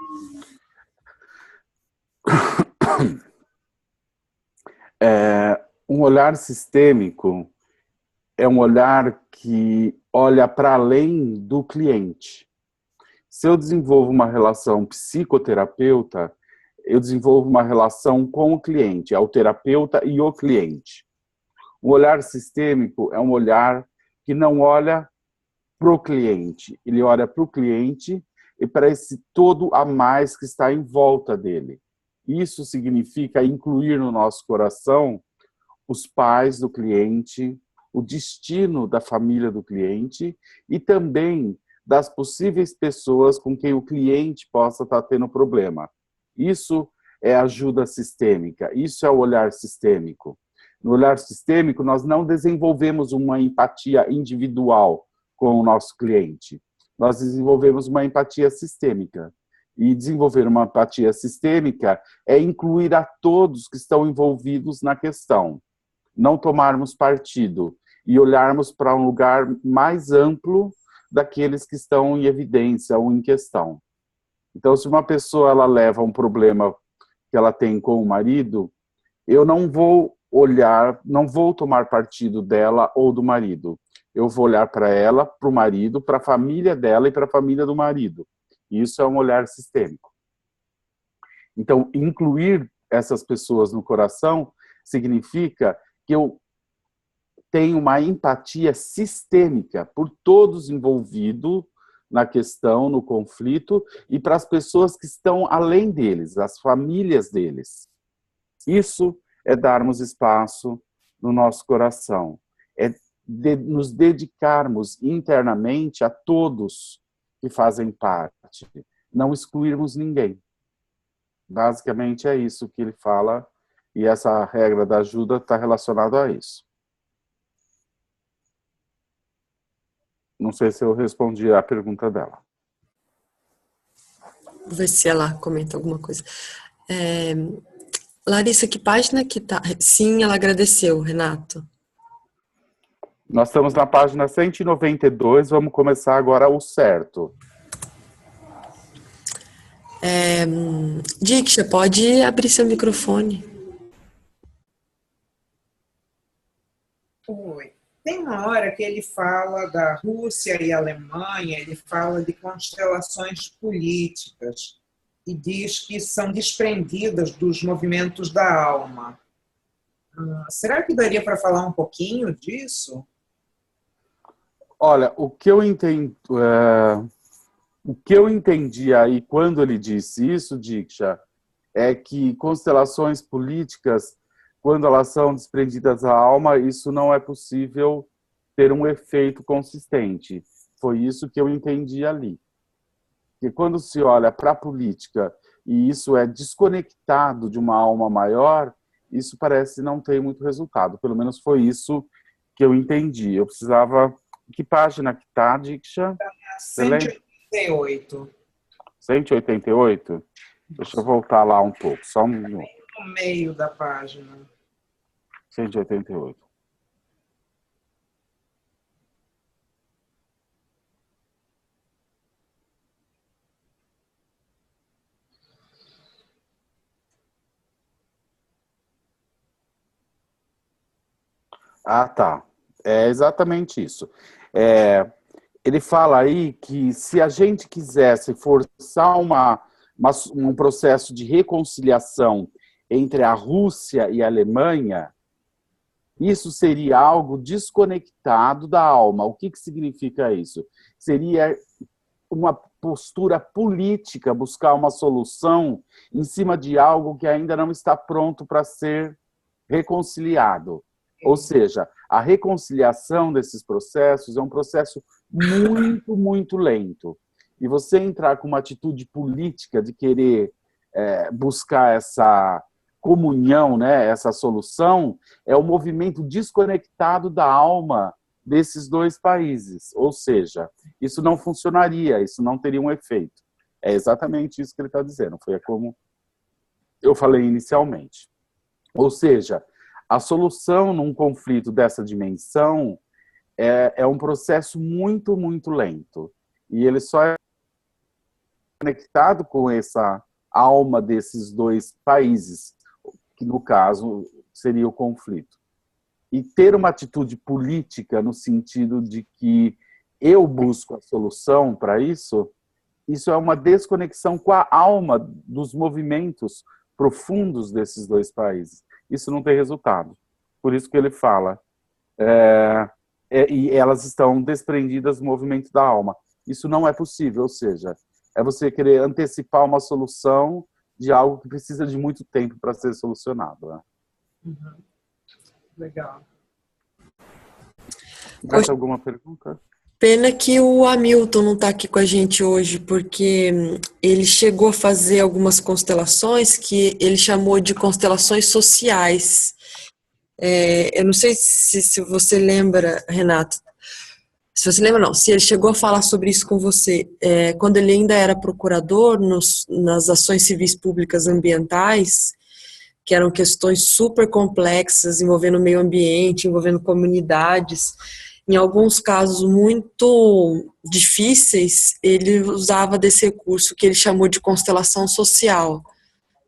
Um olhar sistêmico é um olhar que olha para além do cliente. Se eu desenvolvo uma relação psicoterapeuta, eu desenvolvo uma relação com o cliente, é o terapeuta e o cliente. O olhar sistêmico é um olhar que não olha para o cliente, ele olha para o cliente e para esse todo a mais que está em volta dele. Isso significa incluir no nosso coração os pais do cliente, o destino da família do cliente e também das possíveis pessoas com quem o cliente possa estar tendo problema. Isso é ajuda sistêmica, isso é o olhar sistêmico. No olhar sistêmico, nós não desenvolvemos uma empatia individual com o nosso cliente. Nós desenvolvemos uma empatia sistêmica. E desenvolver uma empatia sistêmica é incluir a todos que estão envolvidos na questão. Não tomarmos partido e olharmos para um lugar mais amplo daqueles que estão em evidência ou em questão. Então, se uma pessoa ela leva um problema que ela tem com o marido, eu não vou olhar, não vou tomar partido dela ou do marido. Eu vou olhar para ela, para o marido, para a família dela e para a família do marido. Isso é um olhar sistêmico. Então, incluir essas pessoas no coração significa que eu tenho uma empatia sistêmica por todos envolvidos na questão, no conflito, e para as pessoas que estão além deles, as famílias deles. Isso é darmos espaço no nosso coração, é nos dedicarmos internamente a todos que fazem parte, não excluirmos ninguém. Basicamente é isso que ele fala, e essa regra da ajuda está relacionada a isso. Não sei se eu respondi à pergunta dela. Vou ver se ela comenta alguma coisa. Larissa, que página que tá? Sim, ela agradeceu, Renato. Nós estamos na página 192, vamos começar agora o certo. Diksha, pode abrir seu microfone. Oi. Tem uma hora que ele fala da Rússia e Alemanha, ele fala de constelações políticas e diz que são desprendidas dos movimentos da alma. Será que daria para falar um pouquinho disso? Olha, o que eu entendi aí quando ele disse isso, Diksha, é que constelações políticas, quando elas são desprendidas da alma, isso não é possível ter um efeito consistente. Foi isso que eu entendi ali. Porque quando se olha para a política e isso é desconectado de uma alma maior, isso parece não ter muito resultado. Pelo menos foi isso que eu entendi. Eu precisava... Que página que está, Diksha? 188. 188? Deixa eu voltar lá um pouco, só um minuto. No meio da página. 188. Ah, tá. É exatamente isso. Ele fala aí que se a gente quisesse forçar um processo de reconciliação entre a Rússia e a Alemanha, isso seria algo desconectado da alma. O que significa isso? Seria uma postura política, buscar uma solução em cima de algo que ainda não está pronto para ser reconciliado. Ou seja, a reconciliação desses processos é um processo muito, muito lento. E você entrar com uma atitude política de querer buscar essa comunhão, né, essa solução, é um movimento desconectado da alma desses dois países. Ou seja, isso não funcionaria, isso não teria um efeito. É exatamente isso que ele está dizendo, foi como eu falei inicialmente. Ou seja, a solução num conflito dessa dimensão é um processo muito, muito lento. E ele só é conectado com essa alma desses dois países, que no caso seria o conflito. E ter uma atitude política no sentido de que eu busco a solução para isso, isso é uma desconexão com a alma dos movimentos profundos desses dois países. Isso não tem resultado. Por isso que ele fala, e elas estão desprendidas do movimento da alma. Isso não é possível, ou seja, é você querer antecipar uma solução de algo que precisa de muito tempo para ser solucionado. Né? Uhum. Legal. Mais alguma pergunta? Pena que o Hamilton não está aqui com a gente hoje, porque ele chegou a fazer algumas constelações que ele chamou de constelações sociais. Eu não sei se você lembra, Renato, se você lembra não, se ele chegou a falar sobre isso com você, quando ele ainda era procurador nas ações civis públicas ambientais, que eram questões super complexas, envolvendo o meio ambiente, envolvendo comunidades. Em alguns casos muito difíceis, ele usava desse recurso que ele chamou de constelação social,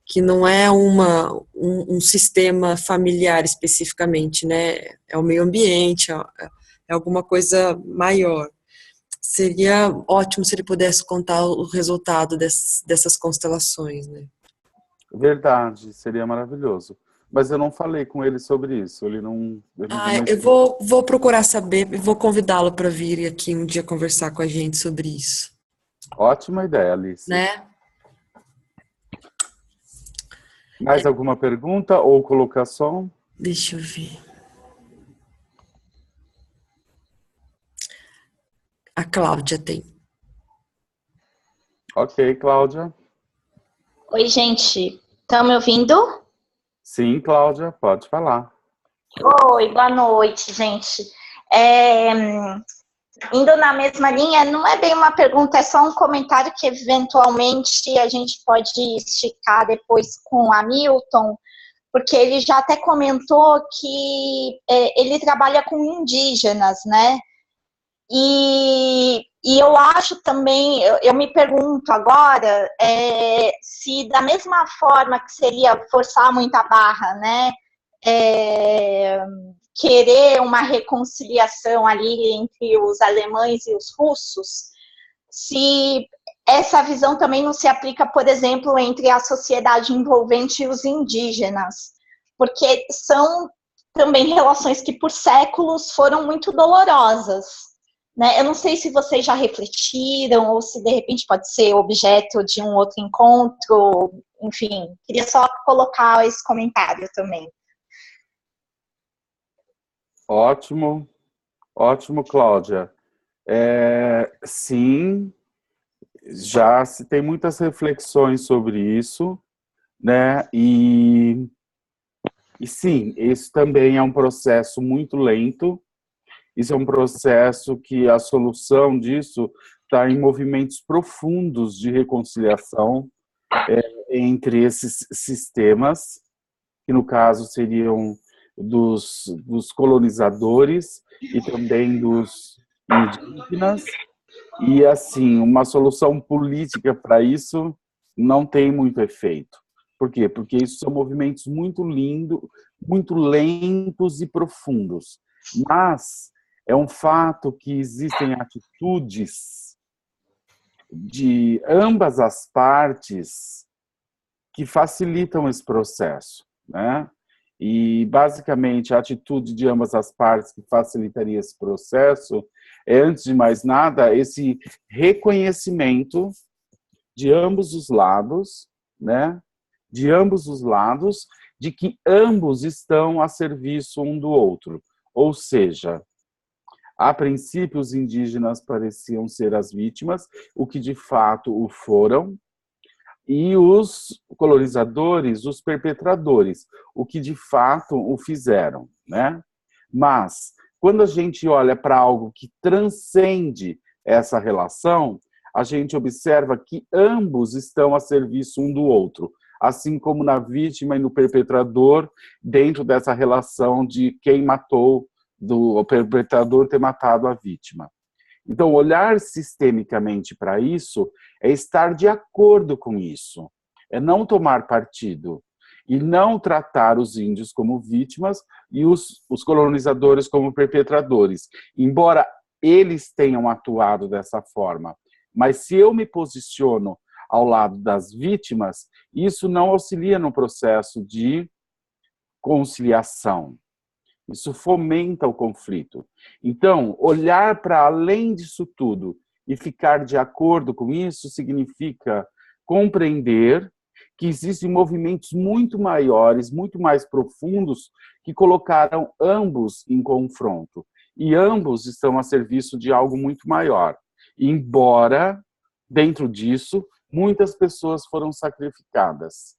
que não é um sistema familiar especificamente, né? É o meio ambiente, é alguma coisa maior. Seria ótimo se ele pudesse contar o resultado dessas constelações, né? Verdade, seria maravilhoso. Mas eu não falei com ele sobre isso. Ele não Eu vou procurar saber e vou convidá-lo para vir aqui um dia conversar com a gente sobre isso. Ótima ideia, Alice. Né? Mais alguma pergunta ou colocação? Deixa eu ver. A Cláudia tem. Ok, Cláudia. Oi, gente. Estão me ouvindo? Sim, Cláudia, pode falar. Oi, boa noite, gente. Indo na mesma linha, não é bem uma pergunta, é só um comentário que eventualmente a gente pode esticar depois com o Hamilton, porque ele já até comentou que ele trabalha com indígenas, né? E eu acho também, eu me pergunto agora, se da mesma forma que seria forçar muita barra, né, querer uma reconciliação ali entre os alemães e os russos, se essa visão também não se aplica, por exemplo, entre a sociedade envolvente e os indígenas, porque são também relações que por séculos foram muito dolorosas. Né? Eu não sei se vocês já refletiram ou se de repente pode ser objeto de um outro encontro, enfim, queria só colocar esse comentário também. Ótimo, ótimo, Cláudia. Sim, já se tem muitas reflexões sobre isso, né? E sim, isso também é um processo muito lento. Isso é um processo que a solução disso está em movimentos profundos de reconciliação entre esses sistemas, que no caso seriam dos colonizadores e também dos indígenas. E, assim, uma solução política para isso não tem muito efeito. Por quê? Porque isso são movimentos muito lentos e profundos. Mas é um fato que existem atitudes de ambas as partes que facilitam esse processo, né? E, basicamente, a atitude de ambas as partes que facilitaria esse processo é, antes de mais nada, esse reconhecimento de ambos os lados, né? De ambos os lados, de que ambos estão a serviço um do outro. Ou seja, a princípio, os indígenas pareciam ser as vítimas, o que de fato o foram, e os colonizadores, os perpetradores, o que de fato o fizeram, né? Mas, quando a gente olha para algo que transcende essa relação, a gente observa que ambos estão a serviço um do outro, assim como na vítima e no perpetrador, dentro dessa relação de quem matou do perpetrador ter matado a vítima. Então, olhar sistemicamente para isso é estar de acordo com isso, é não tomar partido e não tratar os índios como vítimas e os colonizadores como perpetradores, embora eles tenham atuado dessa forma. Mas se eu me posiciono ao lado das vítimas, isso não auxilia no processo de conciliação. Isso fomenta o conflito. Então, olhar para além disso tudo e ficar de acordo com isso significa compreender que existem movimentos muito maiores, muito mais profundos, que colocaram ambos em confronto. E ambos estão a serviço de algo muito maior. Embora, dentro disso, muitas pessoas foram sacrificadas.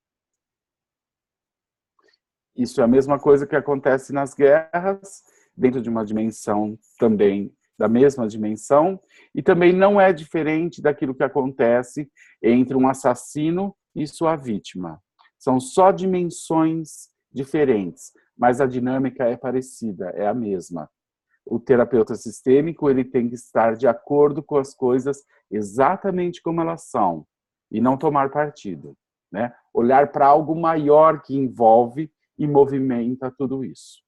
Isso é a mesma coisa que acontece nas guerras, dentro de uma dimensão também, da mesma dimensão, e também não é diferente daquilo que acontece entre um assassino e sua vítima. São só dimensões diferentes, mas a dinâmica é parecida, é a mesma. O terapeuta sistêmico, ele tem que estar de acordo com as coisas exatamente como elas são, e não tomar partido, né? Olhar para algo maior que envolve e movimenta tudo isso.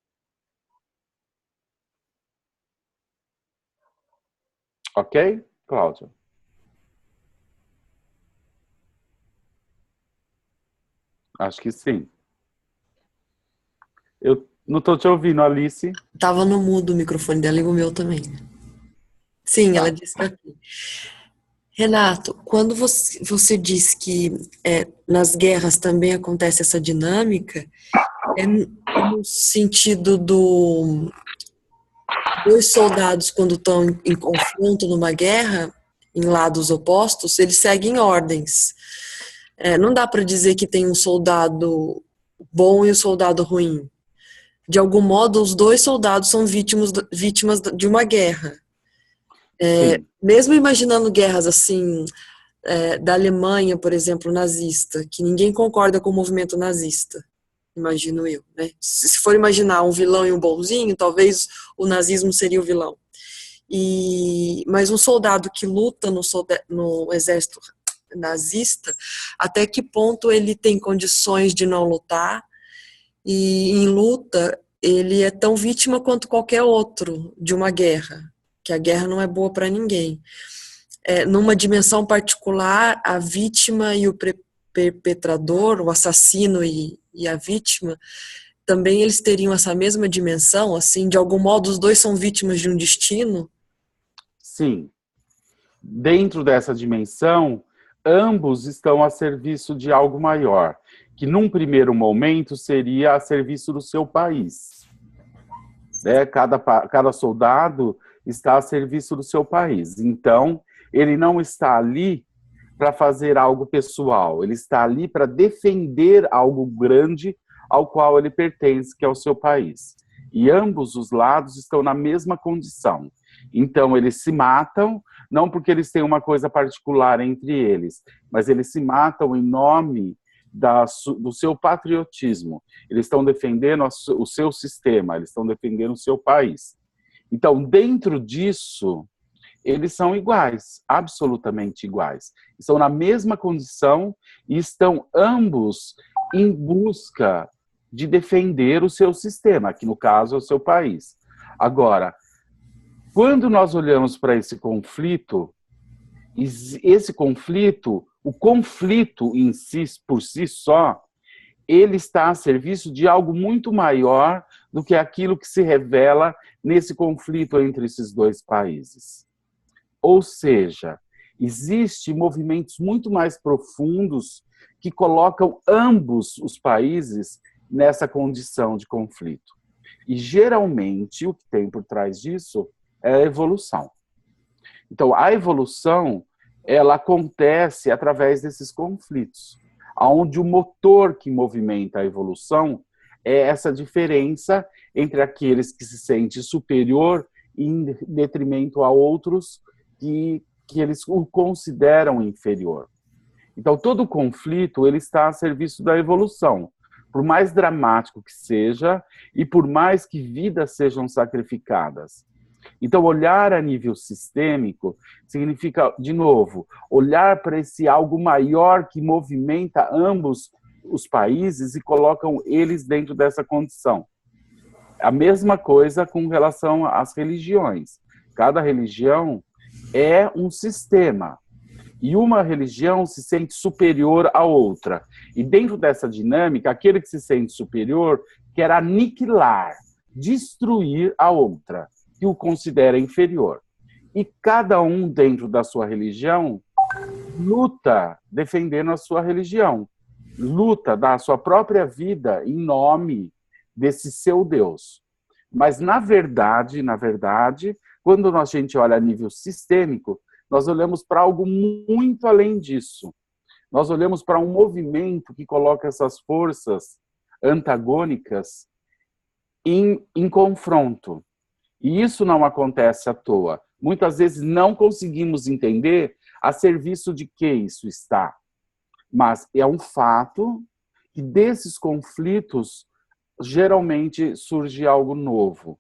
Ok, Cláudia? Acho que sim. Eu não estou te ouvindo, Alice. Tava no mudo o microfone dela e o meu também. Sim, ela disse que aqui. Renato, quando você diz que nas guerras também acontece essa dinâmica, é no sentido dois soldados, quando estão em confronto numa guerra, em lados opostos, eles seguem ordens. Não dá para dizer que tem um soldado bom e um soldado ruim. De algum modo, os dois soldados são vítimas de uma guerra. Mesmo imaginando guerras assim, da Alemanha, por exemplo, nazista, que ninguém concorda com o movimento nazista, imagino eu, né? Se for imaginar um vilão e um bonzinho, talvez o nazismo seria o vilão. Mas um soldado que luta no exército nazista, até que ponto ele tem condições de não lutar? E em luta, ele é tão vítima quanto qualquer outro de uma guerra, que a guerra não é boa para ninguém. Numa dimensão particular, a vítima e o perpetrador, o assassino e a vítima, também eles teriam essa mesma dimensão, assim, de algum modo os dois são vítimas de um destino? Sim. Dentro dessa dimensão, ambos estão a serviço de algo maior, que num primeiro momento seria a serviço do seu país. Cada soldado está a serviço do seu país. Então, ele não está ali para fazer algo pessoal, ele está ali para defender algo grande ao qual ele pertence, que é o seu país. E ambos os lados estão na mesma condição. Então, eles se matam, não porque eles têm uma coisa particular entre eles, mas eles se matam em nome do seu patriotismo. Eles estão defendendo o seu sistema, eles estão defendendo o seu país. Então, dentro disso, eles são iguais, absolutamente iguais. Estão na mesma condição e estão ambos em busca de defender o seu sistema, que no caso é o seu país. Agora, quando nós olhamos para esse conflito o conflito em si, por si só, ele está a serviço de algo muito maior do que aquilo que se revela nesse conflito entre esses dois países. Ou seja, existem movimentos muito mais profundos que colocam ambos os países nessa condição de conflito. E, geralmente, o que tem por trás disso é a evolução. Então, a evolução, ela acontece através desses conflitos, onde o motor que movimenta a evolução é essa diferença entre aqueles que se sentem superior em detrimento a outros que eles o consideram inferior. Então, todo conflito ele está a serviço da evolução. por mais dramático que seja e por mais que vidas sejam sacrificadas. Então, olhar a nível sistêmico significa, de novo, olhar para esse algo maior que movimenta ambos os países e colocam eles dentro dessa condição. A mesma coisa com relação às religiões. Cada religião é um sistema. E uma religião se sente superior à outra. E dentro dessa dinâmica, aquele que se sente superior quer aniquilar, destruir a outra, que o considera inferior. E cada um dentro da sua religião luta defendendo a sua religião. Luta da sua própria vida em nome desse seu Deus. Mas, na verdade, quando a gente olha a nível sistêmico, nós olhamos para algo muito além disso. Nós olhamos para um movimento que coloca essas forças antagônicas em confronto. E isso não acontece à toa. Muitas vezes não conseguimos entender a serviço de que isso está. Mas é um fato que desses conflitos geralmente surge algo novo.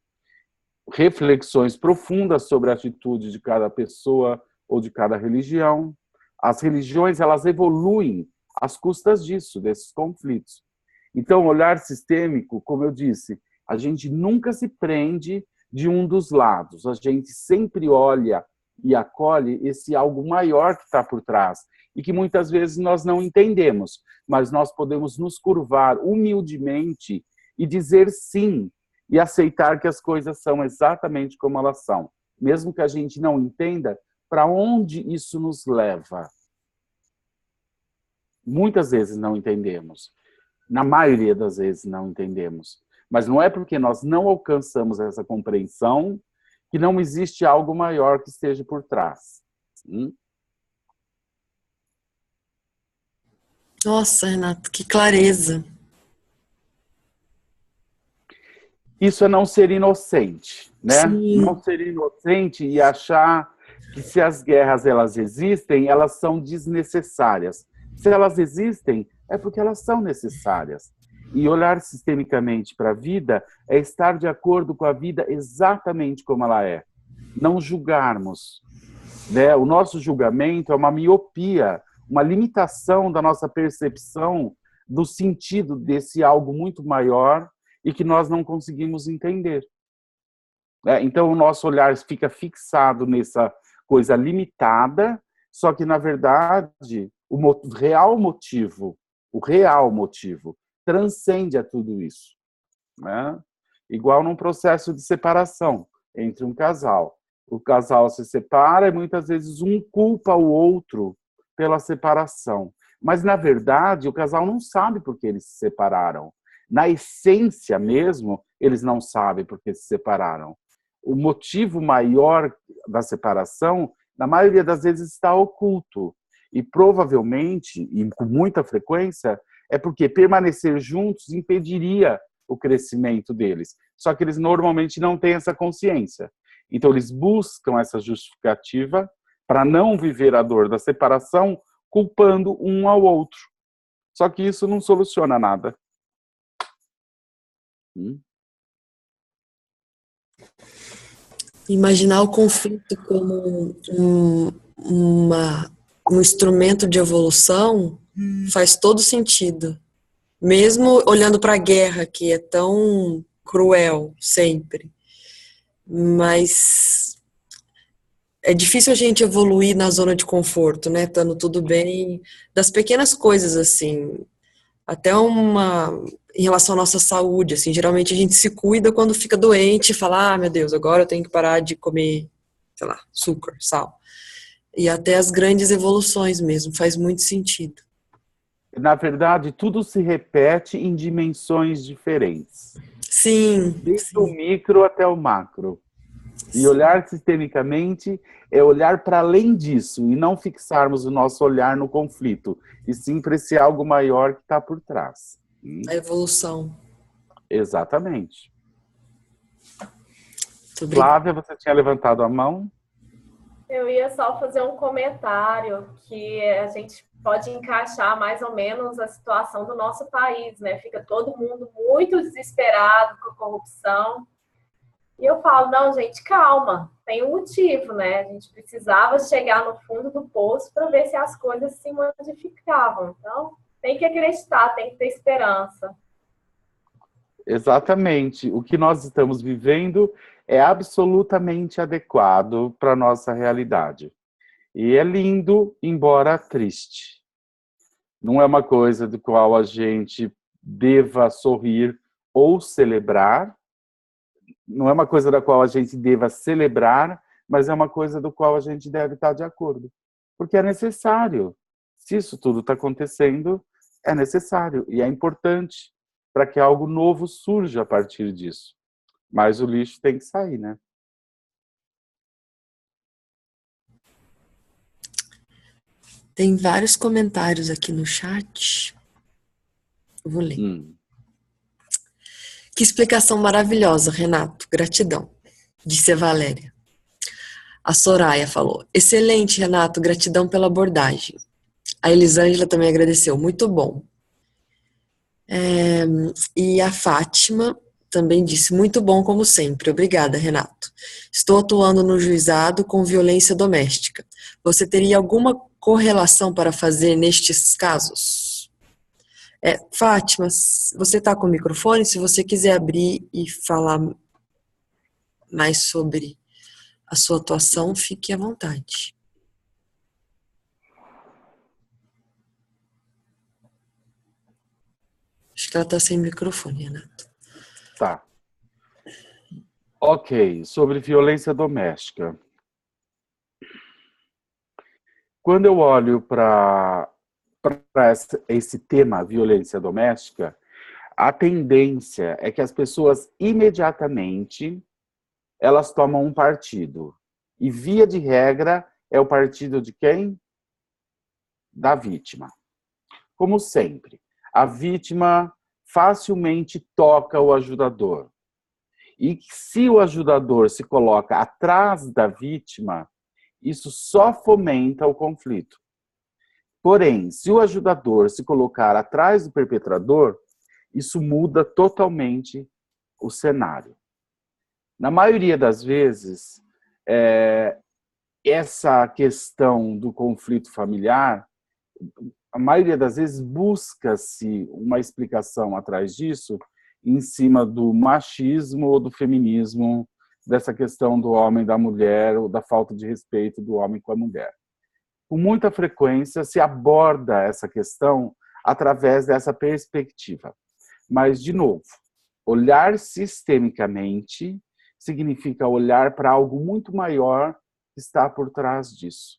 Reflexões profundas sobre a atitude de cada pessoa ou de cada religião. As religiões, elas evoluem às custas disso, desses conflitos. Então, olhar sistêmico, como eu disse, a gente nunca se prende de um dos lados. A gente sempre olha e acolhe esse algo maior que está por trás e que muitas vezes nós não entendemos, mas nós podemos nos curvar humildemente e dizer sim e aceitar que as coisas são exatamente como elas são, mesmo que a gente não entenda para onde isso nos leva. Muitas vezes não entendemos. Na maioria das vezes não entendemos. Mas não é porque nós não alcançamos essa compreensão que não existe algo maior que esteja por trás. Nossa, Renato, que clareza. Isso é não ser inocente, né? Sim. Não ser inocente e achar que se as guerras elas existem, elas são desnecessárias. Se elas existem, é porque elas são necessárias. E olhar sistemicamente para a vida é estar de acordo com a vida exatamente como ela é. Não julgarmos. Né? O nosso julgamento é uma miopia, uma limitação da nossa percepção do sentido desse algo muito maior e que nós não conseguimos entender. Então, o nosso olhar fica fixado nessa coisa limitada, só que, na verdade, o real motivo transcende a tudo isso. Né? Igual num processo de separação entre um casal. O casal se separa e muitas vezes um culpa o outro pela separação. Mas, na verdade, o casal não sabe por que eles se separaram. Na essência mesmo, eles não sabem por que se separaram. O motivo maior da separação, na maioria das vezes, está oculto. E provavelmente, e com muita frequência, é porque permanecer juntos impediria o crescimento deles. Só que eles normalmente não têm essa consciência. Então, eles buscam essa justificativa para não viver a dor da separação, culpando um ao outro. Só que isso não soluciona nada. Imaginar o conflito como um instrumento de evolução faz todo sentido. Mesmo olhando para a guerra, que é tão cruel sempre. Mas é difícil a gente evoluir na zona de conforto, né? Estando tudo bem. Das pequenas coisas, assim. Até em relação à nossa saúde, assim. Geralmente a gente se cuida quando fica doente e fala, meu Deus, agora eu tenho que parar de comer, sei lá, açúcar, sal. E até as grandes evoluções mesmo, faz muito sentido. Na verdade, tudo se repete em dimensões diferentes. Sim. Desde o micro até o macro. E olhar sistemicamente é olhar para além disso e não fixarmos o nosso olhar no conflito, e sim para esse algo maior que está por trás. A evolução. Exatamente. Flávia, você tinha levantado a mão? Eu ia só fazer um comentário que a gente pode encaixar mais ou menos a situação do nosso país, né? Fica todo mundo muito desesperado com a corrupção. E eu falo, não, gente, calma, tem um motivo, né? A gente precisava chegar no fundo do poço para ver se as coisas se modificavam. Então, tem que acreditar, tem que ter esperança. Exatamente. O que nós estamos vivendo é absolutamente adequado para a nossa realidade. E é lindo, embora triste. Não é uma coisa do qual a gente deva sorrir ou celebrar. Não é uma coisa da qual a gente deva celebrar, mas é uma coisa do qual a gente deve estar de acordo. Porque é necessário. Se isso tudo está acontecendo, é necessário e é importante para que algo novo surja a partir disso. Mas o lixo tem que sair, né? Tem vários comentários aqui no chat. Eu vou ler. Que explicação maravilhosa, Renato. Gratidão. Disse a Valéria. A Soraya falou. Excelente, Renato. Gratidão pela abordagem. A Elisângela também agradeceu. Muito bom. E a Fátima também disse. Muito bom, como sempre. Obrigada, Renato. Estou atuando no juizado com violência doméstica. Você teria alguma correlação para fazer nestes casos? Fátima, você está com o microfone? Se você quiser abrir e falar mais sobre a sua atuação, fique à vontade. Acho que ela está sem microfone, Renato. Tá. Ok, sobre violência doméstica. Quando eu olho para esse tema, violência doméstica, a tendência é que as pessoas imediatamente elas tomam um partido. E, via de regra, é o partido de quem? Da vítima. Como sempre, a vítima facilmente toca o ajudador. E se o ajudador se coloca atrás da vítima, isso só fomenta o conflito. Porém, se o ajudador se colocar atrás do perpetrador, isso muda totalmente o cenário. Na maioria das vezes, essa questão do conflito familiar, a maioria das vezes busca-se uma explicação atrás disso em cima do machismo ou do feminismo, dessa questão do homem e da mulher, ou da falta de respeito do homem com a mulher. Com muita frequência se aborda essa questão através dessa perspectiva. Mas, de novo, olhar sistemicamente significa olhar para algo muito maior que está por trás disso.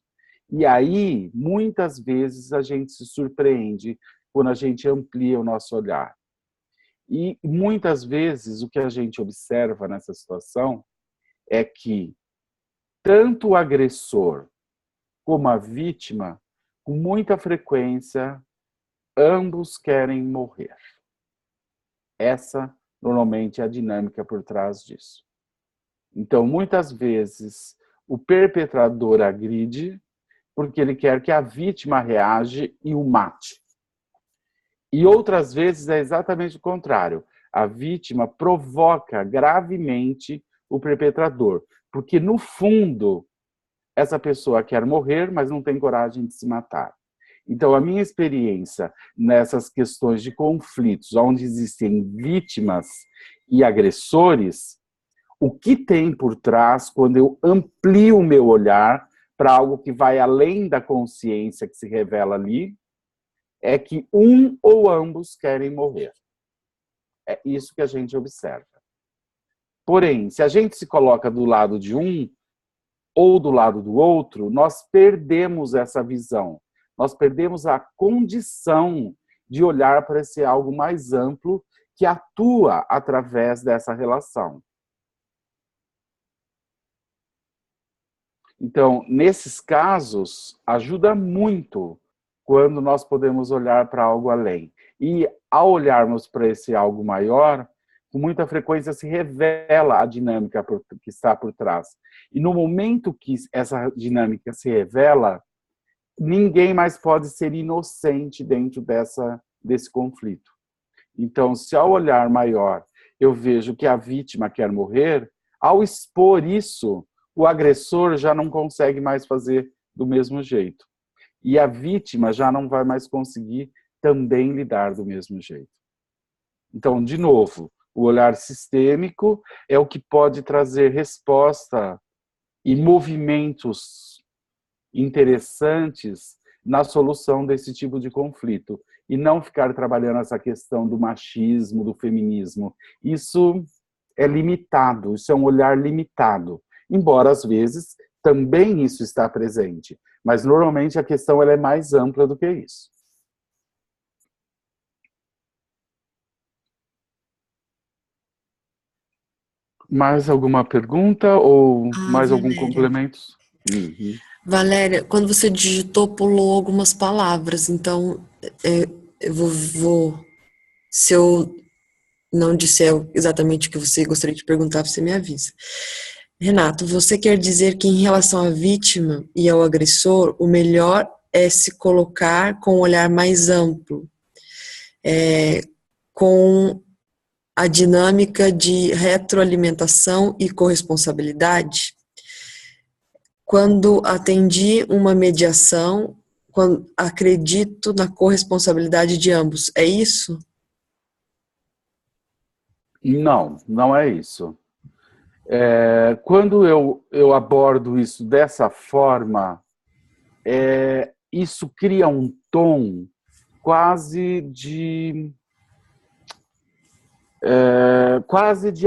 E aí, muitas vezes, a gente se surpreende quando a gente amplia o nosso olhar. E muitas vezes o que a gente observa nessa situação é que tanto o agressor como a vítima, com muita frequência, ambos querem morrer. Essa, normalmente, é a dinâmica por trás disso. Então, muitas vezes, o perpetrador agride porque ele quer que a vítima reage e o mate. E outras vezes é exatamente o contrário. A vítima provoca gravemente o perpetrador, porque, no fundo, essa pessoa quer morrer, mas não tem coragem de se matar. Então, a minha experiência nessas questões de conflitos, onde existem vítimas e agressores, o que tem por trás, quando eu amplio o meu olhar para algo que vai além da consciência que se revela ali, é que um ou ambos querem morrer. É isso que a gente observa. Porém, se a gente se coloca do lado de um ou do lado do outro, nós perdemos essa visão. Nós perdemos a condição de olhar para esse algo mais amplo que atua através dessa relação. Então, nesses casos, ajuda muito quando nós podemos olhar para algo além. E, ao olharmos para esse algo maior, com muita frequência se revela a dinâmica que está por trás. E no momento que essa dinâmica se revela, ninguém mais pode ser inocente dentro desse conflito. Então, se ao olhar maior eu vejo que a vítima quer morrer, ao expor isso, o agressor já não consegue mais fazer do mesmo jeito. E a vítima já não vai mais conseguir também lidar do mesmo jeito. Então, de novo, o olhar sistêmico é o que pode trazer resposta e movimentos interessantes na solução desse tipo de conflito. E não ficar trabalhando essa questão do machismo, do feminismo. Isso é limitado, isso é um olhar limitado. Embora, às vezes, também isso está presente. Mas, normalmente, a questão ela é mais ampla do que isso. Mais alguma pergunta ou mais algum complemento? Uhum. Valéria, quando você digitou, pulou algumas palavras, então eu se eu não disser exatamente o que você gostaria de perguntar, você me avisa. Renato, você quer dizer que em relação à vítima e ao agressor, o melhor é se colocar com um olhar mais amplo, com a dinâmica de retroalimentação e corresponsabilidade? Quando atendi uma mediação, quando acredito na corresponsabilidade de ambos, é isso? Não, não é isso. Quando eu abordo isso dessa forma, isso cria um tom quase de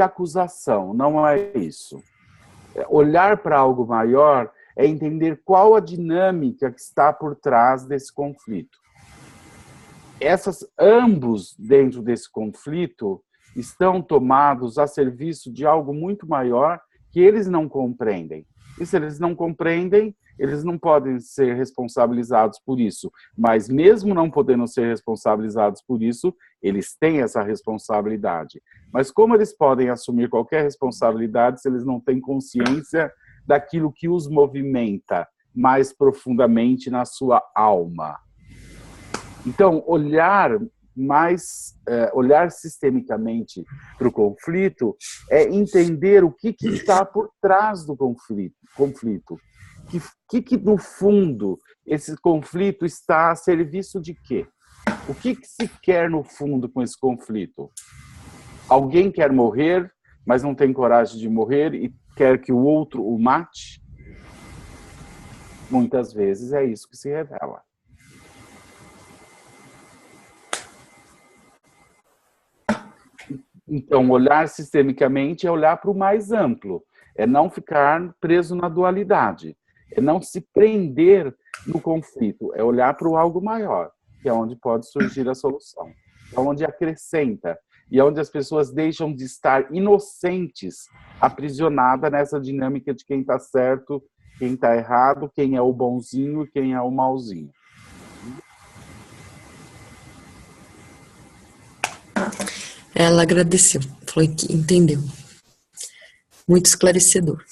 acusação, não é isso. Olhar para algo maior é entender qual a dinâmica que está por trás desse conflito. Ambos dentro desse conflito estão tomados a serviço de algo muito maior que eles não compreendem. E se eles não compreendem, eles não podem ser responsabilizados por isso. Mas mesmo não podendo ser responsabilizados por isso, eles têm essa responsabilidade. Mas como eles podem assumir qualquer responsabilidade se eles não têm consciência daquilo que os movimenta mais profundamente na sua alma? Então, olhar sistemicamente para o conflito é entender o que está por trás do conflito. Que no fundo, esse conflito está a serviço de quê? O que se quer no fundo com esse conflito? Alguém quer morrer, mas não tem coragem de morrer e quer que o outro o mate? Muitas vezes é isso que se revela. Então, olhar sistemicamente é olhar para o mais amplo, é não ficar preso na dualidade, é não se prender no conflito, é olhar para o algo maior, que é onde pode surgir a solução, é onde acrescenta, e é onde as pessoas deixam de estar inocentes, aprisionadas nessa dinâmica de quem está certo, quem está errado, quem é o bonzinho e quem é o mauzinho. Ela agradeceu, falou que entendeu. Muito esclarecedor.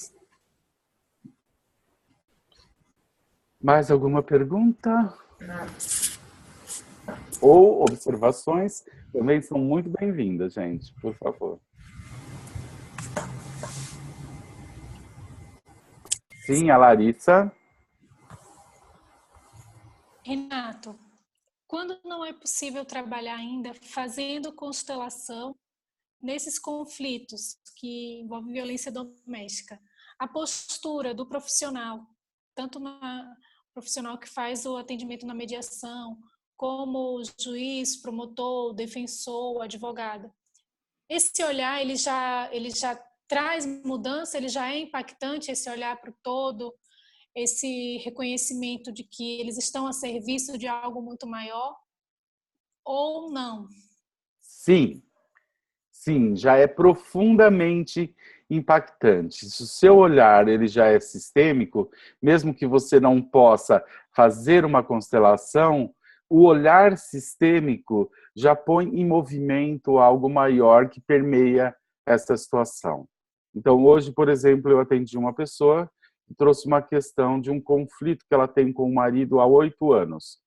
Mais alguma pergunta? Ou observações? Também são muito bem-vindas, gente, por favor. Sim, a Larissa. Renato, quando não é possível trabalhar ainda fazendo constelação nesses conflitos que envolvem violência doméstica, a postura do profissional, tanto na profissional que faz o atendimento na mediação, como o juiz, promotor, defensor, advogado, esse olhar ele já traz mudança, ele já é impactante, esse olhar para o todo, esse reconhecimento de que eles estão a serviço de algo muito maior, ou não? Sim, sim, já é profundamente impactante. Se o seu olhar ele já é sistêmico, mesmo que você não possa fazer uma constelação, o olhar sistêmico já põe em movimento algo maior que permeia essa situação. Então, hoje, por exemplo, eu atendi uma pessoa e trouxe uma questão de um conflito que ela tem com o marido há 8 anos.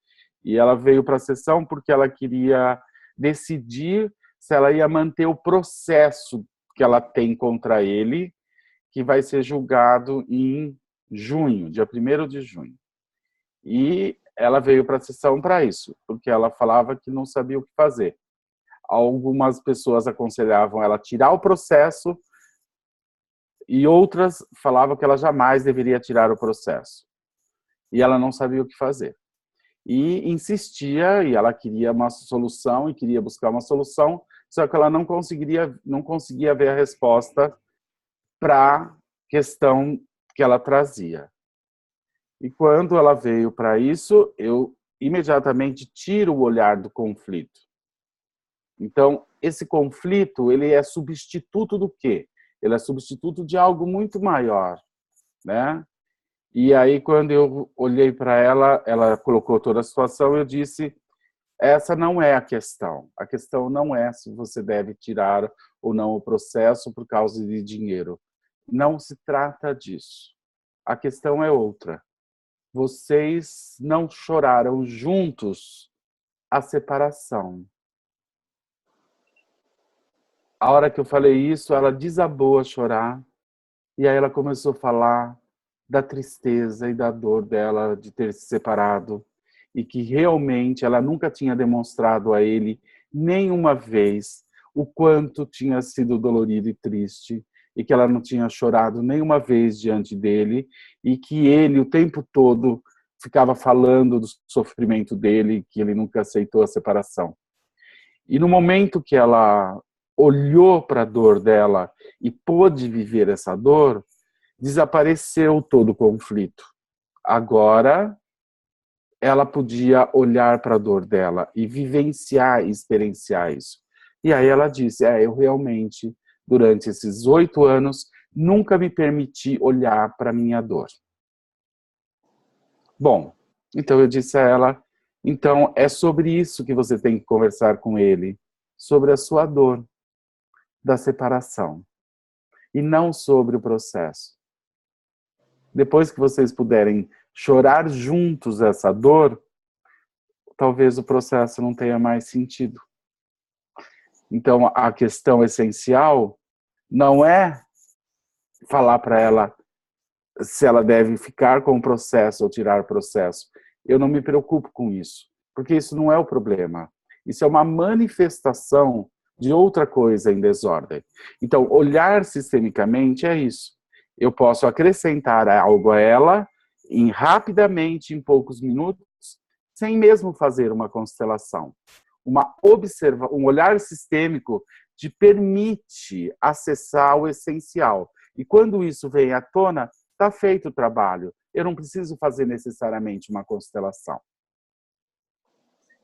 E ela veio para a sessão porque ela queria decidir se ela ia manter o processo que ela tem contra ele, que vai ser julgado em junho, dia 1º de junho. E ela veio para a sessão para isso, porque ela falava que não sabia o que fazer. Algumas pessoas aconselhavam ela tirar o processo e outras falavam que ela jamais deveria tirar o processo. E ela não sabia o que fazer. E insistia, e ela queria uma solução, e queria buscar uma solução, só que ela não conseguia ver a resposta para a questão que ela trazia. E quando ela veio para isso, eu imediatamente tiro o olhar do conflito. Então, esse conflito, ele é substituto do quê? Ele é substituto de algo muito maior, né? E aí, quando eu olhei para ela, ela colocou toda a situação, eu disse, essa não é a questão. A questão não é se você deve tirar ou não o processo por causa de dinheiro. Não se trata disso. A questão é outra. Vocês não choraram juntos a separação. A hora que eu falei isso, ela desabou a chorar, e aí ela começou a falar da tristeza e da dor dela de ter se separado, e que realmente ela nunca tinha demonstrado a ele nenhuma vez o quanto tinha sido dolorido e triste, e que ela não tinha chorado nenhuma vez diante dele, e que ele o tempo todo ficava falando do sofrimento dele, que ele nunca aceitou a separação. E no momento que ela olhou para a dor dela e pôde viver essa dor, desapareceu todo o conflito. Agora, ela podia olhar para a dor dela e vivenciar e experienciar isso. E aí ela disse, eu realmente, durante esses 8 anos, nunca me permiti olhar para a minha dor. Bom, então eu disse a ela, então é sobre isso que você tem que conversar com ele, sobre a sua dor da separação, e não sobre o processo. Depois que vocês puderem chorar juntos essa dor, talvez o processo não tenha mais sentido. Então, a questão essencial não é falar para ela se ela deve ficar com o processo ou tirar o processo. Eu não me preocupo com isso, porque isso não é o problema. Isso é uma manifestação de outra coisa em desordem. Então, olhar sistemicamente é isso. Eu posso acrescentar algo a ela rapidamente, em poucos minutos, sem mesmo fazer uma constelação. Um olhar sistêmico te permite acessar o essencial. E quando isso vem à tona, está feito o trabalho. Eu não preciso fazer necessariamente uma constelação.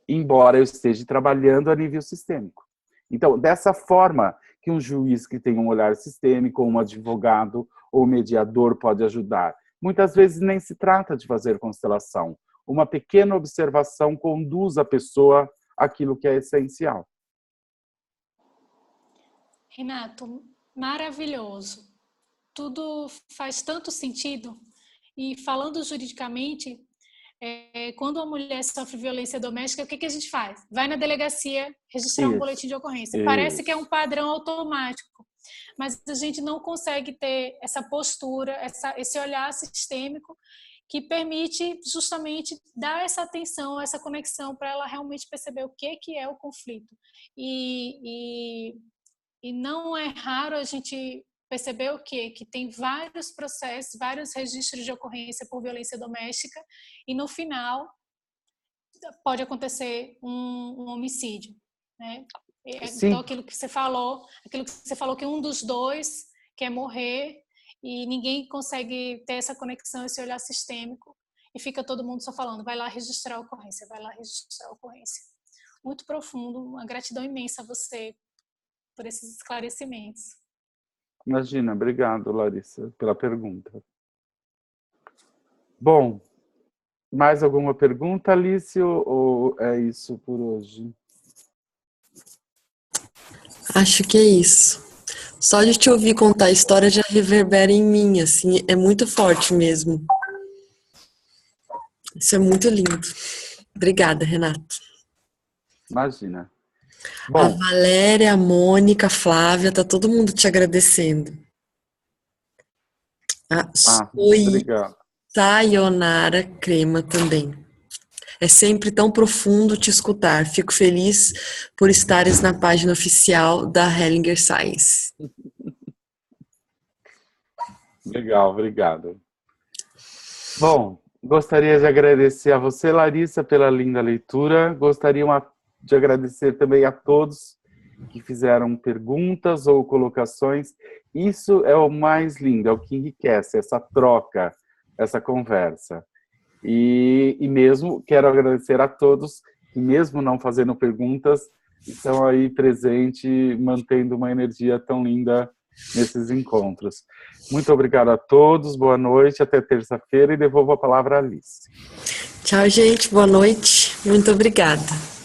Embora eu esteja trabalhando a nível sistêmico. Então, dessa forma que um juiz que tem um olhar sistêmico, ou um advogado, ou mediador pode ajudar. Muitas vezes nem se trata de fazer constelação. Uma pequena observação conduz a pessoa àquilo que é essencial. Renato, maravilhoso. Tudo faz tanto sentido. E falando juridicamente, quando uma mulher sofre violência doméstica, o que a gente faz? Vai na delegacia registrar um boletim de ocorrência. Parece que é um padrão automático, mas a gente não consegue ter essa postura, esse olhar sistêmico que permite justamente dar essa atenção, essa conexão para ela realmente perceber o que é o conflito. E não é raro a gente perceber o quê? Que tem vários processos, vários registros de ocorrência por violência doméstica e no final pode acontecer um homicídio, né? Então aquilo que você falou que um dos dois quer morrer e ninguém consegue ter essa conexão, esse olhar sistêmico e fica todo mundo só falando, vai lá registrar a ocorrência, vai lá registrar a ocorrência. Muito profundo, uma gratidão imensa a você por esses esclarecimentos. Imagina, obrigado, Larissa, pela pergunta. Bom, mais alguma pergunta, Alice, ou é isso por hoje? Acho que é isso. Só de te ouvir contar a história já reverbera em mim, assim, é muito forte mesmo. Isso é muito lindo. Obrigada, Renato. Imagina. A Bom, Valéria, a Mônica, a Flávia, tá todo mundo te agradecendo. A obrigado. Sayonara Crema também. É sempre tão profundo te escutar. Fico feliz por estares na página oficial da Hellinger Science. Legal, obrigado. Bom, gostaria de agradecer a você, Larissa, pela linda leitura. Gostaria de agradecer também a todos que fizeram perguntas ou colocações. Isso é o mais lindo, é o que enriquece, essa troca, essa conversa. E mesmo quero agradecer a todos que, mesmo não fazendo perguntas, estão aí presentes, mantendo uma energia tão linda nesses encontros. Muito obrigado a todos, boa noite, até terça-feira, e devolvo a palavra à Alice. Tchau, gente, boa noite. Muito obrigada.